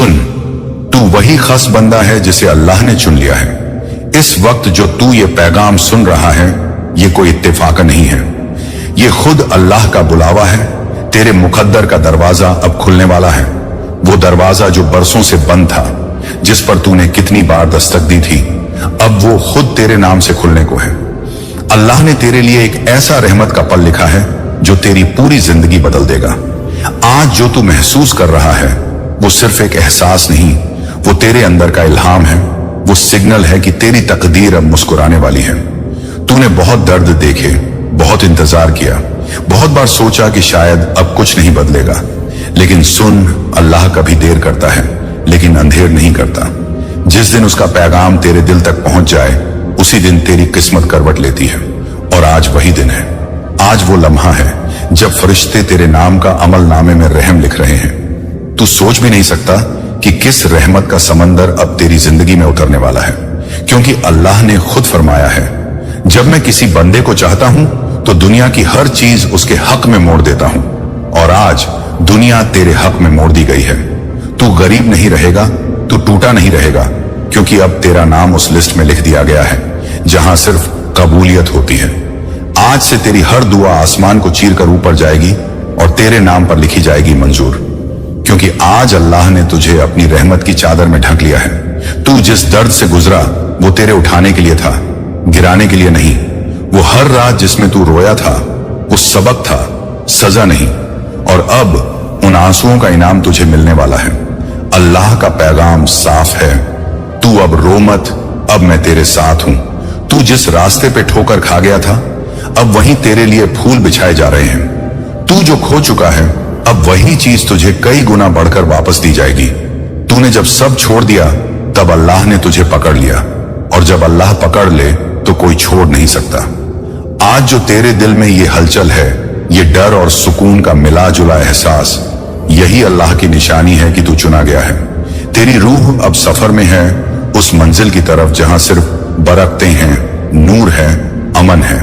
सुन, तू वही खास बंदा है जिसे अल्लाह ने चुन लिया है। इस वक्त जो तू ये पैगाम सुन रहा है, ये कोई इत्तेफाक नहीं है, ये खुद अल्लाह का बुलावा है। तेरे मुकद्दर का दरवाजा अब खुलने वाला है, वो दरवाजा जो बरसों से बंद था, जिस पर तूने कितनी बार दस्तक दी थी, अब वो खुद तेरे नाम से खुलने को है। अल्लाह ने तेरे लिए एक ऐसा रहमत का पल लिखा है जो तेरी पूरी जिंदगी बदल देगा। आज जो तू महसूस कर रहा है वो सिर्फ एक एहसास नहीं, वो तेरे अंदर का इल्हाम है। वो सिग्नल है कि तेरी तकदीर अब मुस्कुराने वाली है। तूने बहुत दर्द देखे, बहुत इंतजार किया, बहुत बार सोचा कि शायद अब कुछ नहीं बदलेगा, लेकिन सुन, अल्लाह कभी देर करता है लेकिन अंधेर नहीं करता। जिस दिन उसका पैगाम तेरे दिल तक पहुंच जाए, उसी दिन तेरी किस्मत करवट लेती है। और आज वही दिन है, आज वो लम्हा है जब फरिश्ते तेरे नाम का अमल नामे में रहम लिख रहे हैं। तू सोच भी नहीं सकता कि किस रहमत का समंदर अब तेरी जिंदगी में उतरने वाला है, क्योंकि अल्लाह ने खुद फरमाया है, जब मैं किसी बंदे को चाहता हूं तो दुनिया की हर चीज उसके हक में मोड़ देता हूं। और आज दुनिया तेरे हक में मोड़ दी गई है। तू गरीब नहीं रहेगा, तू टूटा नहीं रहेगा, क्योंकि अब तेरा नाम उस लिस्ट में लिख दिया गया है जहां सिर्फ कबूलियत होती है। आज से तेरी हर दुआ आसमान को चीर कर ऊपर जाएगी और तेरे नाम पर लिखी जाएगी मंजूर, क्योंकि आज अल्लाह ने तुझे अपनी रहमत की चादर में ढक लिया है। तू जिस दर्द से गुजरा वो तेरे उठाने के लिए था, गिराने के लिए नहीं। वो हर रात जिसमें तू रोया था वो सबक था, सजा नहीं। और अब उन आंसुओं का इनाम तुझे मिलने वाला है। अल्लाह का पैगाम साफ है, तू अब रो मत, अब मैं तेरे साथ हूं। तू जिस रास्ते पे ठोकर खा गया था, अब वहीं तेरे लिए फूल बिछाए जा रहे हैं। तू जो खो चुका है, अब वही चीज तुझे कई गुना बढ़कर वापस दी जाएगी। तूने जब सब छोड़ दिया, तब अल्लाह ने तुझे पकड़ लिया, और जब अल्लाह पकड़ ले तो कोई छोड़ नहीं सकता। आज जो तेरे दिल में ये हलचल है, ये डर और सुकून का मिला जुला एहसास, यही अल्लाह की निशानी है कि तू चुना गया है। तेरी रूह अब सफर में है, उस मंजिल की तरफ जहां सिर्फ बरकते हैं, नूर है, अमन है।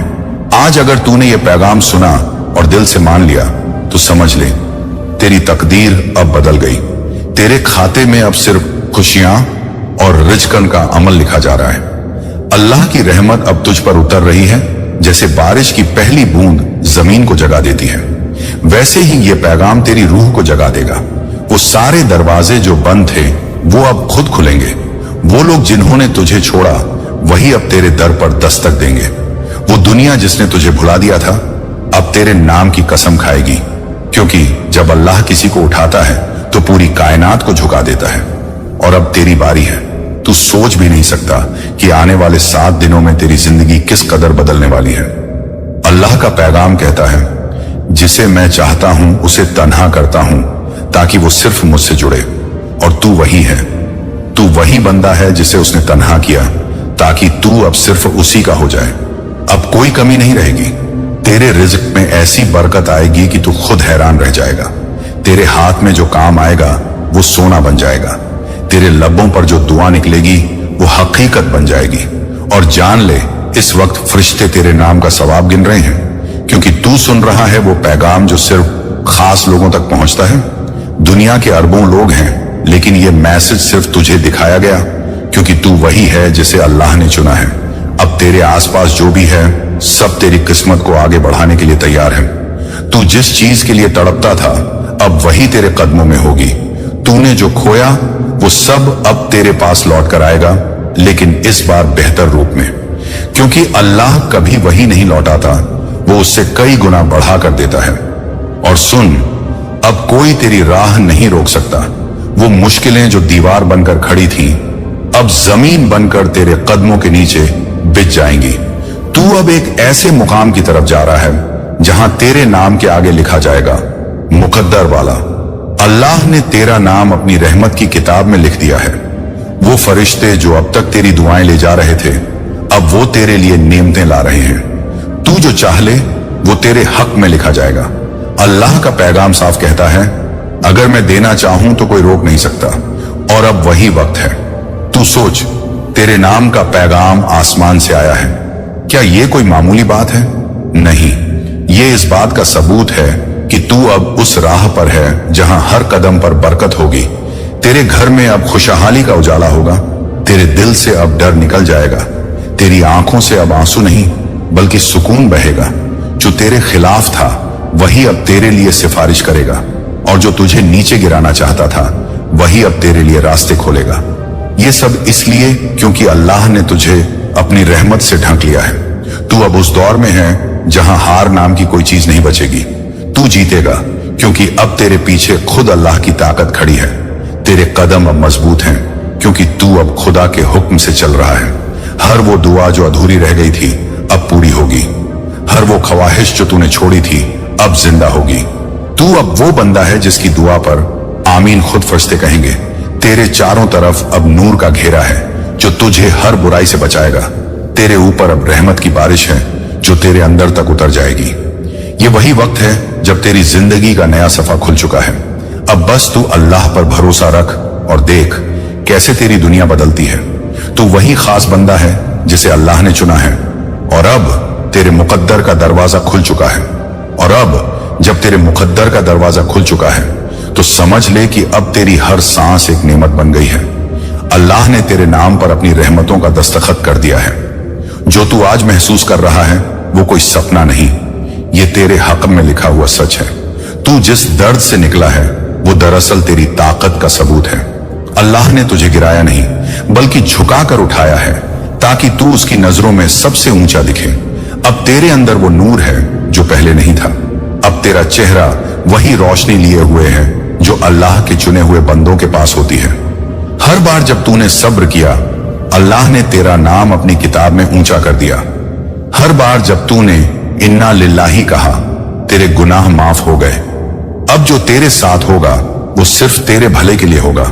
आज अगर तूने ये पैगाम सुना और दिल से मान लिया, तो समझ ले, तेरी तकदीर अब बदल गई। तेरे खाते में अब सिर्फ खुशियां और रिज़्क़न का अमल लिखा जा रहा है। अल्लाह की रहमत अब तुझ पर उतर रही है, जैसे बारिश की पहली बूंद जमीन को जगा देती है, वैसे ही ये पैगाम तेरी रूह को जगा देगा। वो सारे दरवाजे जो बंद थे, वो अब खुद खुलेंगे। वो लोग जिन्होंने तुझे छोड़ा, वही अब तेरे दर पर दस्तक देंगे। वो दुनिया जिसने तुझे भुला दिया था, अब तेरे नाम की कसम खाएगी, क्योंकि जब अल्लाह किसी को उठाता है तो पूरी कायनात को झुका देता है। और अब तेरी बारी है। तू सोच भी नहीं सकता कि आने वाले 7 दिनों में तेरी जिंदगी किस कदर बदलने वाली है। अल्लाह का पैगाम कहता है, जिसे मैं चाहता हूं उसे तन्हा करता हूं ताकि वो सिर्फ मुझसे जुड़े। और तू वही है, तू वही बंदा है जिसे उसने तन्हा किया ताकि तू अब सिर्फ उसी का हो जाए। अब कोई कमी नहीं रहेगी। तेरे रिज़्क़ में ऐसी बरकत आएगी कि तू खुद हैरान रह जाएगा। तेरे हाथ में जो काम आएगा वो सोना बन जाएगा। तेरे लबों पर जो दुआ निकलेगी वो हकीकत बन जाएगी। और जान ले, इस वक्त फरिश्ते तेरे नाम का सवाब गिन रहे हैं, क्योंकि तू सुन रहा है वो पैगाम जो सिर्फ खास लोगों तक पहुंचता है। दुनिया के अरबों लोग हैं, लेकिन ये मैसेज सिर्फ तुझे दिखाया गया क्योंकि तू वही है जिसे अल्लाह ने चुना है। अब तेरे आसपास जो भी है, सब तेरी किस्मत को आगे बढ़ाने के लिए तैयार है। तू जिस चीज के लिए तड़पता था, अब वही तेरे कदमों में होगी। तूने जो खोया वो सब अब तेरे पास लौट कर आएगा, लेकिन इस बार बेहतर रूप में, क्योंकि अल्लाह कभी वही नहीं लौटाता, वो उससे कई गुना बढ़ा कर देता है। और सुन, अब कोई तेरी राह नहीं रोक सकता। वो मुश्किलें जो दीवार बनकर खड़ी थी, अब जमीन बनकर तेरे कदमों के नीचे बिछ जाएंगी। तू अब एक ऐसे मुकाम की तरफ जा रहा है जहां तेरे नाम के आगे लिखा जाएगा मुकद्दर वाला। अल्लाह ने तेरा नाम अपनी रहमत की किताब में लिख दिया है। वो फरिश्ते जो अब तक तेरी दुआएं ले जा रहे थे, अब वो तेरे लिए नेमतें ला रहे हैं। तू जो चाह ले वो तेरे हक में लिखा जाएगा। अल्लाह का पैगाम साफ कहता है, अगर मैं देना चाहूं तो कोई रोक नहीं सकता। और अब वही वक्त है। तू सोच, तेरे नाम का पैगाम आसमान से आया है। क्या ये कोई मामूली बात है? नहीं, ये इस बात का सबूत है कि तू अब उस राह पर है जहां हर कदम पर बरकत होगी, तेरे घर में अब खुशहाली का उजाला होगा। तेरे दिल से अब डर निकल जाएगा। तेरी आंखों से अब आंसू नहीं बल्कि सुकून बहेगा। जो तेरे खिलाफ था वही अब तेरे लिए सिफारिश करेगा, और जो तुझे नीचे गिराना चाहता था वही अब तेरे लिए रास्ते खोलेगा। ये सब इसलिए क्योंकि अल्लाह ने तुझे अपनी रहमत से ढक लिया है। तू अब उस दौर में है जहां हार नाम की कोई चीज नहीं बचेगी। तू जीतेगा क्योंकि अब तेरे पीछे खुद अल्लाह की ताकत खड़ी है। तेरे कदम अब मजबूत हैं क्योंकि तू अब खुदा के हुक्म से चल रहा है। हर वो दुआ जो अधूरी रह गई थी अब पूरी होगी। हर वो ख्वाहिश जो तूने छोड़ी थी अब जिंदा होगी। तू अब वो बंदा है जिसकी दुआ पर आमीन खुद फरिश्ते कहेंगे। तेरे चारों तरफ अब नूर का घेरा है जो तुझे हर बुराई से बचाएगा। तेरे ऊपर अब रहमत की बारिश है जो तेरे अंदर तक उतर जाएगी। ये वही वक्त है जब तेरी जिंदगी का नया सफा खुल चुका है। अब बस तू अल्लाह पर भरोसा रख और देख कैसे तेरी दुनिया बदलती है। तू वही खास बंदा है जिसे अल्लाह ने चुना है, और अब तेरे मुकद्दर का दरवाजा खुल चुका है। और अब जब तेरे मुकद्दर का दरवाजा खुल चुका है तो समझ ले कि अब तेरी हर सांस एक नेमत बन गई है। अल्लाह ने तेरे नाम पर अपनी रहमतों का दस्तखत कर दिया है। जो तू आज महसूस कर रहा है वो कोई सपना नहीं, ये तेरे हक में लिखा हुआ सच है। तू जिस दर्द से निकला है वो दरअसल तेरी ताकत का सबूत है। अल्लाह ने तुझे गिराया नहीं बल्कि झुका कर उठाया है ताकि तू उसकी नजरों में सबसे ऊंचा दिखे। अब तेरे अंदर वो नूर है जो पहले नहीं था। अब तेरा चेहरा वही रोशनी लिए हुए है जो अल्लाह के चुने हुए बंदों के पास होती है। हर बार जब तूने सब्र किया अल्लाह ने तेरा नाम अपनी किताब में ऊंचा कर दिया। हर बार जब तूने इन्ना लिल्लाही कहा तेरे गुनाह माफ हो गए। अब जो तेरे साथ होगा वो सिर्फ तेरे भले के लिए होगा,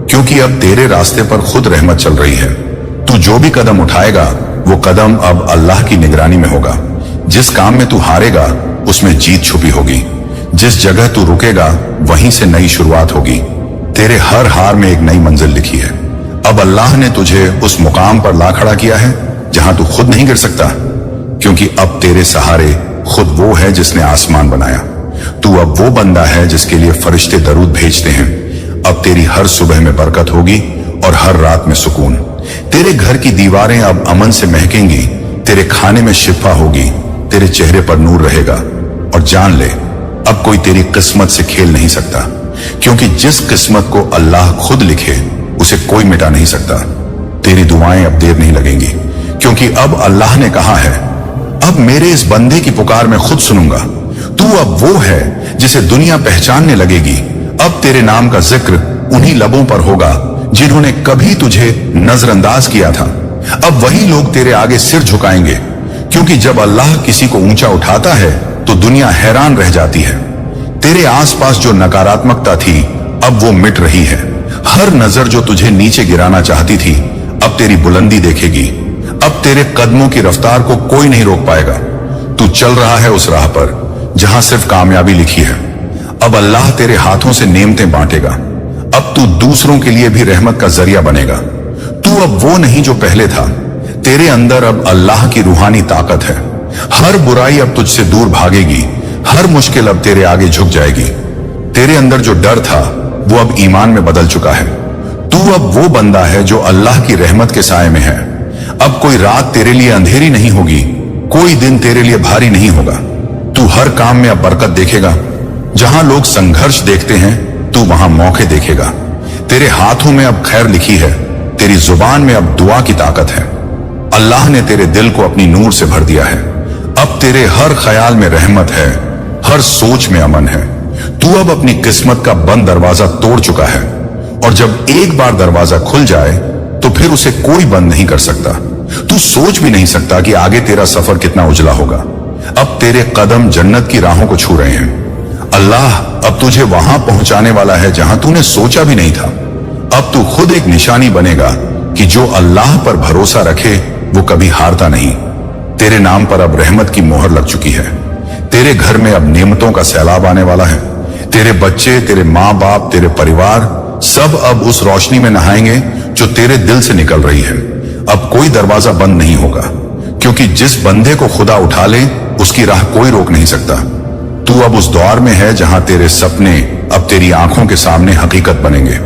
क्योंकि अब तेरे रास्ते पर खुद रहमत चल रही है। तू जो भी कदम उठाएगा वो कदम अब अल्लाह की निगरानी में होगा। जिस काम में तू हारेगा उसमें जीत छुपी होगी। जिस जगह तू रुकेगा वहीं से नई शुरुआत होगी। तेरे हर हार में एक नई मंजिल लिखी है। अब अल्लाह ने तुझे उस मुकाम पर ला खड़ा किया है जहां तू खुद नहीं गिर सकता, क्योंकि अब तेरे सहारे खुद वो है जिसने आसमान बनाया। तू अब वो बंदा है जिसके लिए फरिश्ते दरूद भेजते हैं। अब तेरी हर सुबह में बरकत होगी और हर रात में सुकून। तेरे घर की दीवारें अब अमन से महकेंगी। तेरे खाने में शिफा होगी। तेरे चेहरे पर नूर रहेगा। और जान ले अब कोई तेरी किस्मत से खेल नहीं सकता, क्योंकि जिस किस्मत को अल्लाह खुद लिखे उसे कोई मिटा नहीं सकता। तेरी दुआएं अब देर नहीं लगेंगी, क्योंकि अब अल्लाह ने कहा है अब मेरे इस बंदे की पुकार मैं खुद सुनूंगा। तू अब वो है जिसे दुनिया पहचानने लगेगी। अब तेरे नाम का जिक्र उन्हीं लबों पर होगा जिन्होंने कभी तुझे नजरअंदाज किया था। अब वही लोग तेरे आगे सिर झुकाएंगे, क्योंकि जब अल्लाह किसी को ऊंचा उठाता है तो दुनिया हैरान रह जाती है। तेरे आसपास जो नकारात्मकता थी अब वो मिट रही है। हर नजर जो तुझे नीचे गिराना चाहती थी अब तेरी बुलंदी देखेगी। अब तेरे कदमों की रफ्तार को कोई नहीं रोक पाएगा। तू चल रहा है उस राह पर जहां सिर्फ कामयाबी लिखी है। अब अल्लाह तेरे हाथों से नेमतें बांटेगा। अब तू दूसरों के लिए भी रहमत का जरिया बनेगा। तू अब वो नहीं जो पहले था। तेरे अंदर अब अल्लाह की रूहानी ताकत है। हर बुराई अब तुझसे दूर भागेगी। हर मुश्किल अब तेरे आगे झुक जाएगी। तेरे अंदर जो डर था वो अब ईमान में बदल चुका है। तू अब वो बंदा है जो अल्लाह की रहमत के साए में है। अब कोई रात तेरे लिए अंधेरी नहीं होगी, कोई दिन तेरे लिए भारी नहीं होगा। तू हर काम में अब बरकत देखेगा। जहां लोग संघर्ष देखते हैं तू वहां मौके देखेगा। तेरे हाथों में अब खैर लिखी है। तेरी जुबान में अब दुआ की ताकत है। अल्लाह ने तेरे दिल को अपनी नूर से भर दिया है। अब तेरे हर ख्याल में रहमत है, हर सोच में अमन है। तू अब अपनी किस्मत का बंद दरवाजा तोड़ चुका है, और जब एक बार दरवाजा खुल जाए तो फिर उसे कोई बंद नहीं कर सकता। तू सोच भी नहीं सकता कि आगे तेरा सफर कितना उजला होगा। अब तेरे कदम जन्नत की राहों को छू रहे हैं। अल्लाह अब तुझे वहां पहुंचाने वाला है जहां तूने सोचा भी नहीं था। अब तू खुद एक निशानी बनेगा कि जो अल्लाह पर भरोसा रखे वो कभी हारता नहीं। तेरे नाम पर अब रहमत की मोहर लग चुकी है। तेरे घर में अब नेमतों का सैलाब आने वाला है। तेरे बच्चे, तेरे माँ बाप, तेरे परिवार सब अब उस रोशनी में नहाएंगे जो तेरे दिल से निकल रही है। अब कोई दरवाजा बंद नहीं होगा, क्योंकि जिस बंदे को खुदा उठा ले उसकी राह कोई रोक नहीं सकता। तू अब उस दौर में है जहां तेरे सपने अब तेरी आंखों के सामने हकीकत बनेंगे।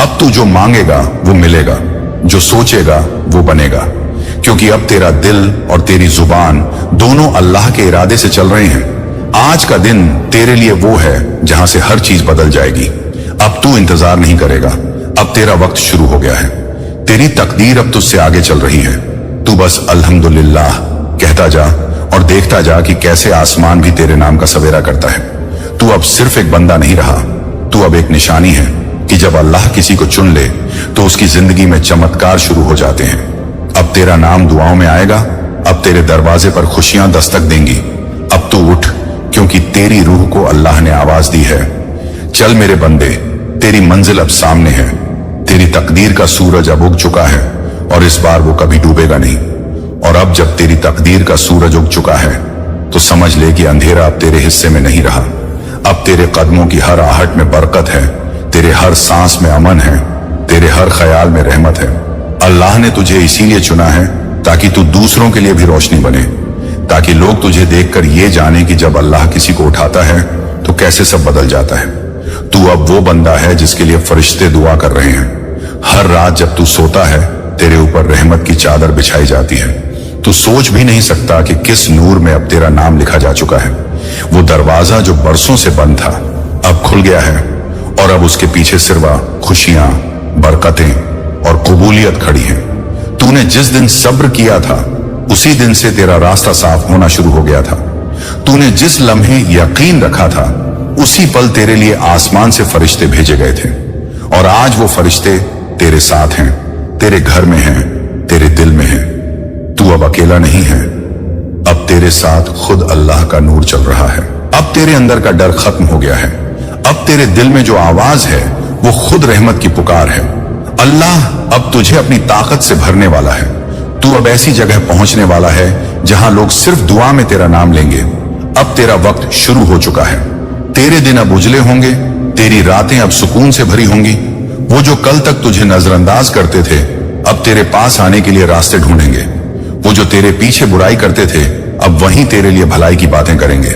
अब तू जो मांगेगा वो मिलेगा, जो सोचेगा वो बनेगा, क्योंकि अब तेरा दिल और तेरी जुबान दोनों अल्लाह के इरादे से चल रहे हैं। आज का दिन तेरे लिए वो है जहां से हर चीज बदल जाएगी। अब तू इंतजार नहीं करेगा, अब तेरा वक्त शुरू हो गया है। तेरी तकदीर अब तुझसे आगे चल रही है। तू बस अल्हम्दुलिल्लाह कहता जा और देखता जा कि कैसे आसमान भी तेरे नाम का सवेरा करता है। तू अब सिर्फ एक बंदा नहीं रहा, तू अब एक निशानी है कि जब अल्लाह किसी को चुन ले तो उसकी जिंदगी में चमत्कार शुरू हो जाते हैं। अब तेरा नाम दुआओं में आएगा, अब तेरे दरवाजे पर खुशियां दस्तक देंगी। अब तू उठ, क्योंकि तेरी रूह को अल्लाह ने आवाज दी है। चल मेरे बंदे, तेरी मंजिल अब सामने है। तेरी तकदीर का सूरज अब उग चुका है और इस बार वो कभी डूबेगा नहीं। और अब जब तेरी तकदीर का सूरज उग चुका है तो समझ ले कि अंधेरा अब तेरे हिस्से में नहीं रहा। अब तेरे कदमों की हर आहट में बरकत है, तेरे हर सांस में अमन है, तेरे हर ख्याल में रहमत है। अल्लाह ने तुझे इसीलिए चुना है ताकि तू दूसरों के लिए भी रोशनी बने, ताकि लोग तुझे देखकर ये जाने कि जब अल्लाह किसी को उठाता है तो कैसे सब बदल जाता है। तू अब वो बंदा है जिसके लिए फरिश्ते दुआ कर रहे हैं। हर रात जब तू सोता है तेरे ऊपर रहमत की चादर बिछाई जाती है। तू सोच भी नहीं सकता कि किस नूर में अब तेरा नाम लिखा जा चुका है। वो दरवाजा जो बरसों से बंद था अब खुल गया है और अब उसके पीछे सिर्फ खुशियां, बरकतें और कबूलियत खड़ी हैं। तूने जिस दिन सब्र किया था उसी दिन से तेरा रास्ता साफ होना शुरू हो गया था। तूने जिस लम्हे यकीन रखा था उसी पल तेरे लिए आसमान से फरिश्ते भेजे गए थे और आज वो फरिश्ते तेरे साथ हैं, तेरे घर में हैं, तेरे दिल में हैं। तू अब अकेला नहीं है, अब तेरे साथ खुद अल्लाह का नूर चल रहा है। अब तेरे अंदर का डर खत्म हो गया है। अब तेरे दिल में जो आवाज है वो खुद रहमत की पुकार है। अल्लाह अब तुझे अपनी ताकत से भरने वाला है। तू अब ऐसी जगह पहुंचने वाला है जहां लोग सिर्फ दुआ में तेरा नाम लेंगे। अब तेरा वक्त शुरू हो चुका है। तेरे दिन अब उजले होंगे, तेरी रातें अब सुकून से भरी होंगी। वो जो कल तक तुझे नजरअंदाज करते थे अब तेरे पास आने के लिए रास्ते ढूंढेंगे। वो जो तेरे पीछे बुराई करते थे अब वहीं तेरे लिए भलाई की बातें करेंगे,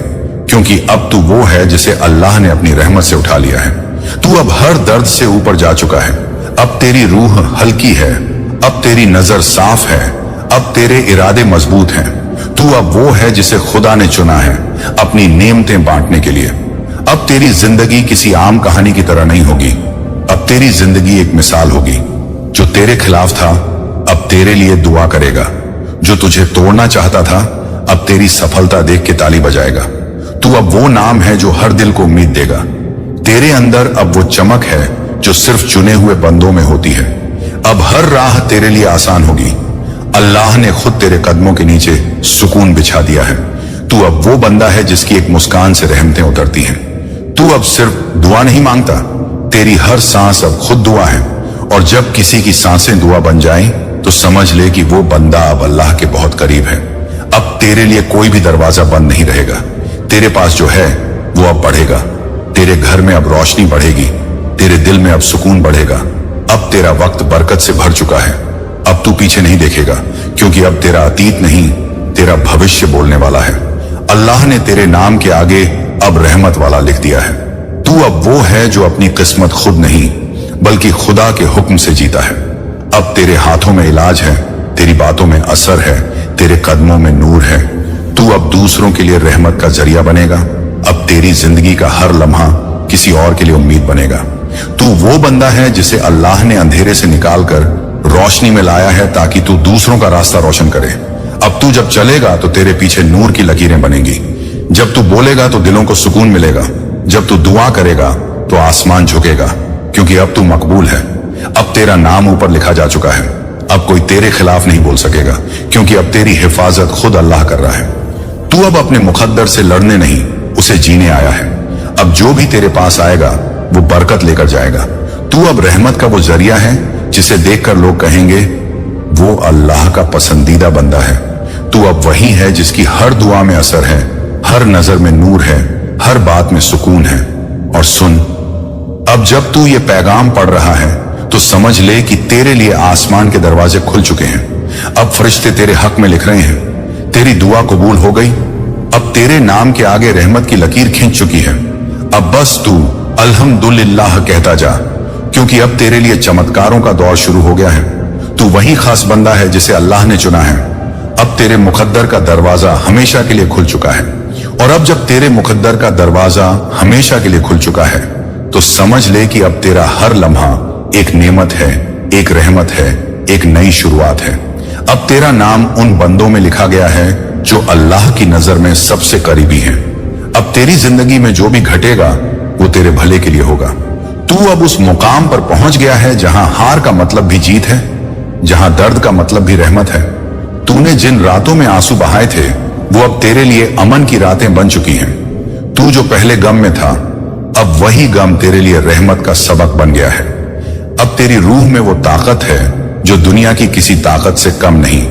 क्योंकि अब तू वो है जिसे अल्लाह ने अपनी रहमत से उठा लिया है। तू अब हर दर्द से ऊपर जा चुका है। अब तेरी रूह हल्की है, अब तेरी नजर साफ है, अब तेरे इरादे मजबूत हैं। तू अब वो है जिसे खुदा ने चुना है अपनी नेमतें बांटने के लिए। अब तेरी जिंदगी किसी आम कहानी की तरह नहीं होगी। अब तेरी जिंदगी एक मिसाल होगी। जो तेरे खिलाफ था अब तेरे लिए दुआ करेगा। जो तुझे तोड़ना चाहता था अब तेरी सफलता देख के ताली बजाएगा। तू अब वो नाम है जो हर दिल को उम्मीद देगा। तेरे अंदर अब वो चमक है जो सिर्फ चुने हुए बंदों में होती है। अब हर राह तेरे लिए आसान होगी। अल्लाह ने खुद तेरे कदमों के नीचे सुकून बिछा दिया है। तू अब वो बंदा है जिसकी एक मुस्कान से रहमतें उतरती हैं। तू अब सिर्फ दुआ नहीं मांगता, तेरी हर सांस अब खुद दुआ है। और जब किसी की सांसें दुआ बन जाएं, तो समझ ले कि वो बंदा अब अल्लाह के बहुत करीब है। अब तेरे लिए कोई भी दरवाजा बंद नहीं रहेगा। तेरे पास जो है वो अब बढ़ेगा। तेरे घर में अब रोशनी बढ़ेगी, तेरे दिल में अब सुकून बढ़ेगा। अब तेरा वक्त बरकत से भर चुका है। अब तू पीछे नहीं देखेगा, क्योंकि अब तेरा अतीत नहीं, तेरा भविष्य बोलने वाला है। अल्लाह ने तेरे नाम के आगे अब रहमत वाला लिख दिया है। तू अब वो है जो अपनी किस्मत खुद नहीं बल्कि खुदा के हुक्म से जीता है। अब तेरे हाथों में इलाज है, तेरी बातों में असर है, तेरे कदमों में नूर है। तू अब दूसरों के लिए रहमत का जरिया बनेगा। अब तेरी जिंदगी का हर लम्हा किसी और के लिए उम्मीद बनेगा। तू वो बंदा है जिसे अल्लाह ने अंधेरे से निकालकर रोशनी में लाया है ताकि तू दूसरों का रास्ता रोशन करे। अब तू जब चलेगा तो तेरे पीछे नूर की लकीरें बनेंगी। जब तू बोलेगा तो दिलों को सुकून मिलेगा। जब तू दुआ करेगा तो आसमान झुकेगा, क्योंकि अब तू मकबूल है। अब तेरा नाम ऊपर लिखा जा चुका है। अब कोई तेरे खिलाफ नहीं बोल सकेगा, क्योंकि अब तेरी हिफाजत खुद अल्लाह कर रहा है। तू अब अपने मुकद्दर से लड़ने नहीं, उसे जीने आया है। अब जो भी तेरे पास आएगा वो बरकत लेकर जाएगा। तू अब रहमत का वो जरिया है जिसे देखकर लोग कहेंगे वो अल्लाह का पसंदीदा बंदा है। तू अब वही है जिसकी हर दुआ में असर है, हर नजर में नूर है, हर बात में सुकून है। और सुन, अब जब तू ये पैगाम पढ़ रहा है तो समझ ले कि तेरे लिए आसमान के दरवाजे खुल चुके हैं। अब फरिश्ते तेरे हक में लिख रहे हैं। तेरी दुआ कबूल हो गई। अब तेरे नाम के आगे रहमत की लकीर खींच चुकी है। अब बस तू अल्हम्दुलिल्लाह कहता जा, क्योंकि अब तेरे लिए चमत्कारों का दौर शुरू हो गया है। तू वही खास बंदा है जिसे अल्लाह ने चुना है। अब तेरे मुकद्दर का दरवाजा हमेशा के लिए खुल चुका है, और अब जब तेरे मुकद्दर का दरवाजा हमेशा के लिए खुल चुका है तो समझ ले कि अब तेरा हर लम्हा एक नेमत है, एक रहमत है, एक नई शुरुआत है। अब तेरा नाम उन बंदों में लिखा गया है जो अल्लाह की नजर में सबसे करीबी हैं। अब तेरी जिंदगी में जो भी घटेगा वो तेरे भले के लिए होगा। तू अब उस मुकाम पर पहुंच गया है जहां हार का मतलब भी जीत है, जहां दर्द का मतलब भी रहमत है। तूने जिन रातों में आंसू बहाए थे वो अब तेरे लिए अमन की रातें बन चुकी हैं। तू जो पहले गम में था, अब वही गम तेरे लिए रहमत का सबक बन गया है। अब तेरी रूह में वो ताकत है जो दुनिया की किसी ताकत से कम नहीं,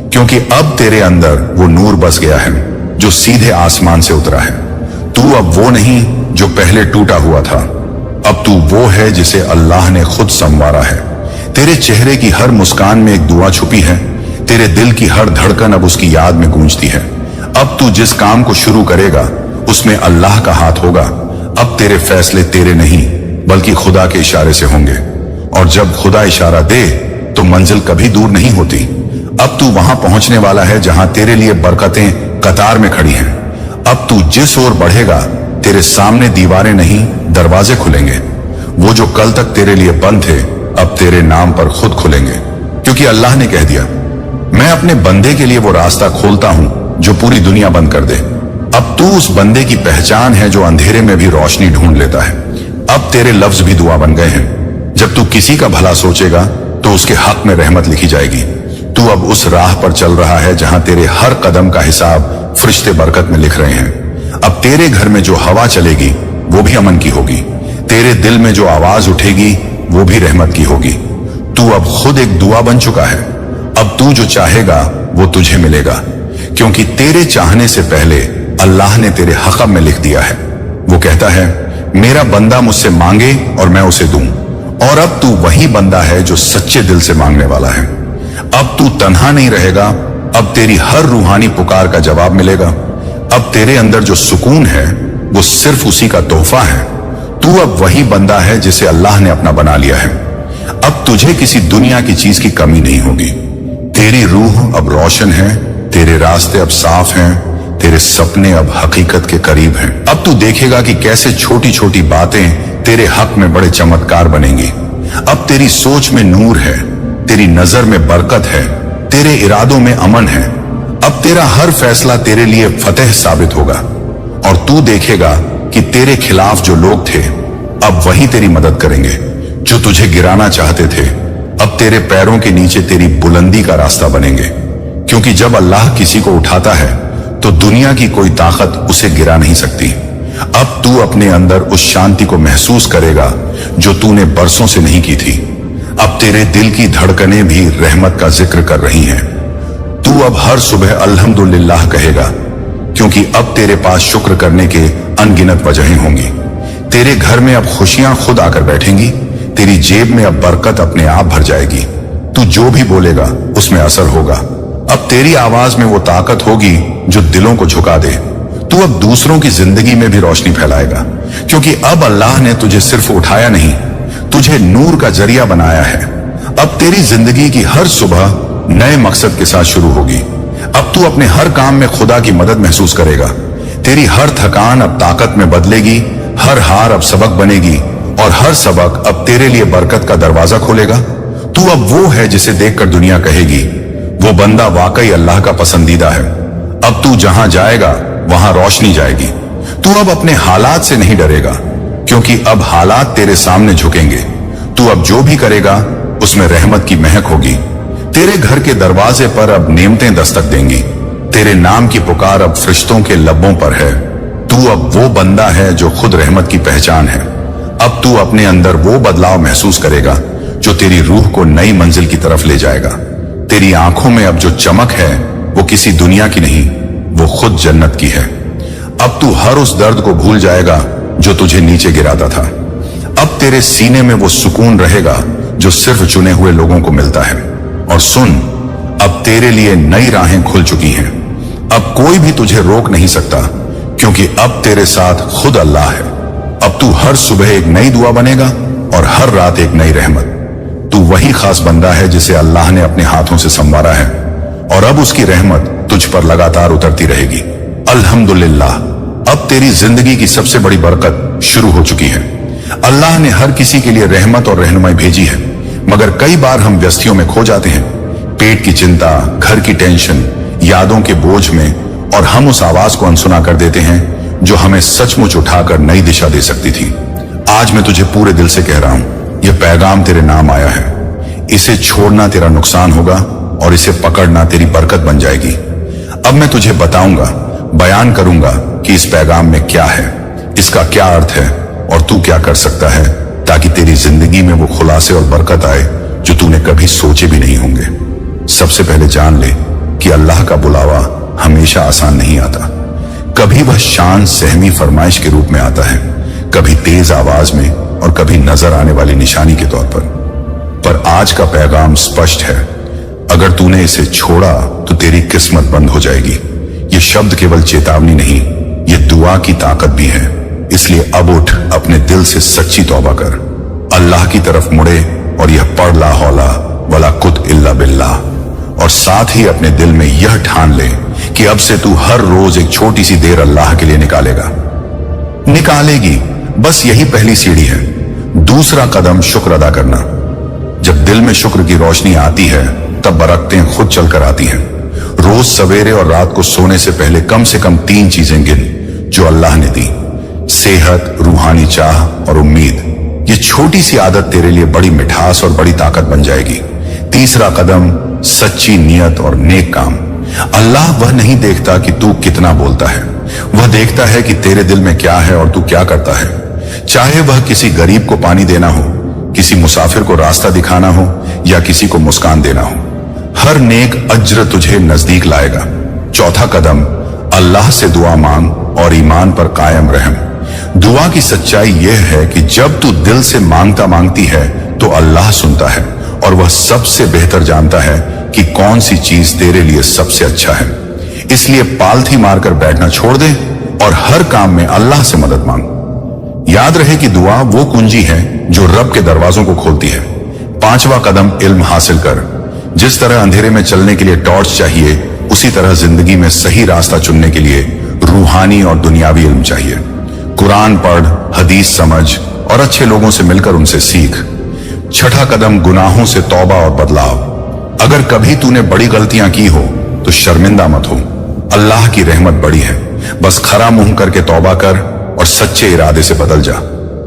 क्योंकि अब तेरे अंदर वो नूर बस गया है जो सीधे आसमान से उतरा है। तू अब वो नहीं जो पहले टूटा हुआ था, अब तू वो है जिसे अल्लाह ने खुद संवारा है। तेरे चेहरे की हर मुस्कान में एक दुआ छुपी है, तेरे दिल की हर धड़कन अब उसकी याद में गूंजती है। अब तू जिस काम को शुरू करेगा उसमें अल्लाह का हाथ होगा। अब तेरे फैसले तेरे नहीं बल्कि खुदा के इशारे से होंगे, और जब खुदा इशारा दे तो मंजिल कभी दूर नहीं होती। अब तू वहां पहुंचने वाला है जहां तेरे लिए बरकतें कतार में खड़ी हैं। अब तू जिस ओर बढ़ेगा तेरे सामने दीवारें नहीं दरवाजे खुलेंगे। वो जो कल तक तेरे लिए बंद थे अब तेरे नाम पर खुद खुलेंगे, क्योंकि अल्लाह ने कह दिया, मैं अपने बंदे के लिए वो रास्ता खोलता हूं जो पूरी दुनिया बंद कर दे। अब तू उस बंदे की पहचान है जो अंधेरे में भी रोशनी ढूंढ लेता है। अब तेरे लफ्ज भी दुआ बन गए हैं। जब तू किसी का भला सोचेगा तो उसके हक में रहमत लिखी जाएगी। तू अब उस राह पर चल रहा है जहां तेरे हर कदम का हिसाब फरिश्ते बरकत में लिख रहे हैं। अब तेरे घर में जो हवा चलेगी वो भी अमन की होगी, तेरे दिल में जो आवाज उठेगी वो भी रहमत की होगी। तू अब खुद एक दुआ बन चुका है। अब तू जो चाहेगा वो तुझे मिलेगा, क्योंकि तेरे चाहने से पहले अल्लाह ने तेरे हक़ में लिख दिया है। वो कहता है, मेरा बंदा मुझसे मांगे और मैं उसे दूं। और अब तू वही बंदा है जो सच्चे दिल से मांगने वाला है। अब तू तन्हा नहीं रहेगा, अब तेरी हर रूहानी पुकार का जवाब मिलेगा। अब तेरे अंदर जो सुकून है वो सिर्फ उसी का तोहफा है। तू अब वही बंदा है जिसे अल्लाह ने अपना बना लिया है। अब तुझे किसी दुनिया की चीज की कमी नहीं होगी। तेरी रूह अब रोशन है, तेरे रास्ते अब साफ हैं, तेरे सपने अब हकीकत के करीब हैं। अब तू देखेगा कि कैसे छोटी छोटी बातें तेरे हक में बड़े चमत्कार बनेंगी। अब तेरी सोच में नूर है, तेरी नजर में बरकत है, तेरे इरादों में अमन है। अब तेरा हर फैसला तेरे लिए फतेह साबित होगा, और तू देखेगा कि तेरे खिलाफ जो लोग थे अब वही तेरी मदद करेंगे। जो तुझे गिराना चाहते थे अब तेरे पैरों के नीचे तेरी बुलंदी का रास्ता बनेंगे, क्योंकि जब अल्लाह किसी को उठाता है तो दुनिया की कोई ताकत उसे गिरा नहीं सकती। अब तू अपने अंदर उस शांति को महसूस करेगा जो तूने बरसों से नहीं की थी। अब तेरे दिल की धड़कनें भी रहमत का जिक्र कर रही हैं। तू अब हर सुबह अल्हम्दुलिल्लाह कहेगा, क्योंकि अब तेरे पास शुक्र करने के अनगिनत वजहें होंगी। तेरे घर में अब खुशियां खुद आकर बैठेंगी, तेरी जेब में अब बरकत अपने आप भर जाएगी। तू जो भी बोलेगा उसमें असर होगा। अब तेरी आवाज में वो ताकत होगी जो दिलों को झुका दे। तू अब दूसरों की जिंदगी में भी रोशनी फैलाएगा, क्योंकि अब अल्लाह ने तुझे सिर्फ उठाया नहीं, तुझे नूर का जरिया बनाया है। अब तेरी जिंदगी की हर सुबह नए मकसद के साथ शुरू होगी। अब तू अपने हर काम में खुदा की मदद महसूस करेगा। तेरी हर थकान अब ताकत में बदलेगी, हर हार अब सबक बनेगी, और हर सबक अब तेरे लिए बरकत का दरवाजा खोलेगा। तू अब वो है जिसे देखकर दुनिया कहेगी, वो बंदा वाकई अल्लाह का पसंदीदा है। अब तू जहां जाएगा वहां रोशनी जाएगी। तू अब अपने हालात से नहीं डरेगा, क्योंकि अब हालात तेरे सामने झुकेंगे। तू अब जो भी करेगा उसमें रहमत की महक होगी। तेरे घर के दरवाजे पर अब नेमतें दस्तक देंगी। तेरे नाम की पुकार अब फरिश्तों के लबों पर है। तू अब वो बंदा है जो खुद रहमत की पहचान है। अब तू अपने अंदर वो बदलाव महसूस करेगा जो तेरी रूह को नई मंजिल की तरफ ले जाएगा। तेरी आंखों में अब जो चमक है वो किसी दुनिया की नहीं, वो खुद जन्नत की है। अब तू हर उस दर्द को भूल जाएगा जो तुझे नीचे गिराता था। अब तेरे सीने में वो सुकून रहेगा जो सिर्फ चुने हुए लोगों को मिलता है। और सुन, अब तेरे लिए नई राहें खुल चुकी हैं। अब कोई भी तुझे रोक नहीं सकता, क्योंकि अब तेरे साथ खुद अल्लाह है। अब तू हर सुबह एक नई दुआ बनेगा, और हर रात एक नई रहमत। तू वही खास बंदा है जिसे अल्लाह ने अपने हाथों से संवारा है और अब उसकी रहमत तुझ पर लगातार उतरती रहेगी। अल्हम्दुलिल्लाह, अब तेरी जिंदगी की सबसे बड़ी बरकत शुरू हो चुकी है। अल्लाह ने हर किसी के लिए रहमत और रहनुमाई भेजी है, मगर कई बार हम व्यस्तियों में खो जाते हैं, पेट की चिंता, घर की टेंशन, यादों के बोझ में, और हम उस आवाज को अनसुना कर देते हैं जो हमें सचमुच उठाकर नई दिशा दे सकती थी। आज मैं तुझे पूरे दिल से कह रहा हूं, यह पैगाम तेरे नाम आया है। इसे छोड़ना तेरा नुकसान होगा और इसे पकड़ना तेरी बरकत बन जाएगी। अब मैं तुझे बताऊंगा, बयान करूंगा कि इस पैगाम में क्या है, इसका क्या अर्थ है और तू क्या कर सकता है ताकि तेरी जिंदगी में वो खुलासे और बरकत आए जो तूने कभी सोचे भी नहीं होंगे। सबसे पहले जान ले कि अल्लाह का बुलावा हमेशा आसान नहीं आता। कभी वह शान सहमी फरमाइश के रूप में आता है, कभी तेज आवाज में और कभी नजर आने वाली निशानी के तौर पर आज का पैगाम स्पष्ट है। अगर तूने इसे छोड़ा तो तेरी किस्मत बंद हो जाएगी। ये शब्द केवल चेतावनी नहीं, ये दुआ की ताकत भी है। इसलिए अब उठ, अपने दिल से सच्ची तौबा कर, अल्लाह की तरफ मुड़े और यह पढ़ ला हौला वला कुत इल्ला बिल्लाह, और साथ ही अपने दिल में यह ठान ले कि अब से तू हर रोज एक छोटी सी देर अल्लाह के लिए निकालेगी। बस यही पहली सीढ़ी है। दूसरा कदम शुक्र अदा करना। जब दिल में शुक्र की रोशनी आती है तब बरकतें खुद चलकर आती हैं। रोज सवेरे और रात को सोने से पहले कम से कम 3 चीजें गिन जो अल्लाह ने दी: सेहत, रूहानी चाह और उम्मीद। ये छोटी सी आदत तेरे लिए बड़ी मिठास और बड़ी ताकत बन जाएगी। तीसरा कदम, सच्ची नियत और नेक काम। अल्लाह वह नहीं देखता कि तू कितना बोलता है, वह देखता है कि तेरे दिल में क्या है और तू क्या करता है। चाहे वह किसी गरीब को पानी देना हो, किसी मुसाफिर को रास्ता दिखाना हो या किसी को मुस्कान देना हो, हर नेक अज्र तुझे नजदीक लाएगा। चौथा कदम, अल्लाह से दुआ मांग और ईमान पर कायम रहम। दुआ की सच्चाई यह है कि जब तू दिल से मांगता मांगती है तो अल्लाह सुनता है और वह सबसे बेहतर जानता है कि कौन सी चीज तेरे लिए सबसे अच्छा है। इसलिए पालथी मारकर बैठना छोड़ दे और हर काम में अल्लाह से मदद मांग। याद रहे कि दुआ वो कुंजी है जो रब के दरवाजों को खोलती है। पांचवा कदम, इल्म हासिल कर। जिस तरह अंधेरे में चलने के लिए टॉर्च चाहिए, उसी तरह जिंदगी में सही रास्ता चुनने के लिए रूहानी और दुनियावी इल्म चाहिए। कुरान पढ़, हदीस समझ और अच्छे लोगों से मिलकर उनसे सीख। छठा कदम, गुनाहों से तौबा और बदलाव। अगर कभी तूने बड़ी गलतियां की हो तो शर्मिंदा मत हो, अल्लाह की रहमत बड़ी है। बस खरा मुंह करके तौबा कर और सच्चे इरादे से बदल जा।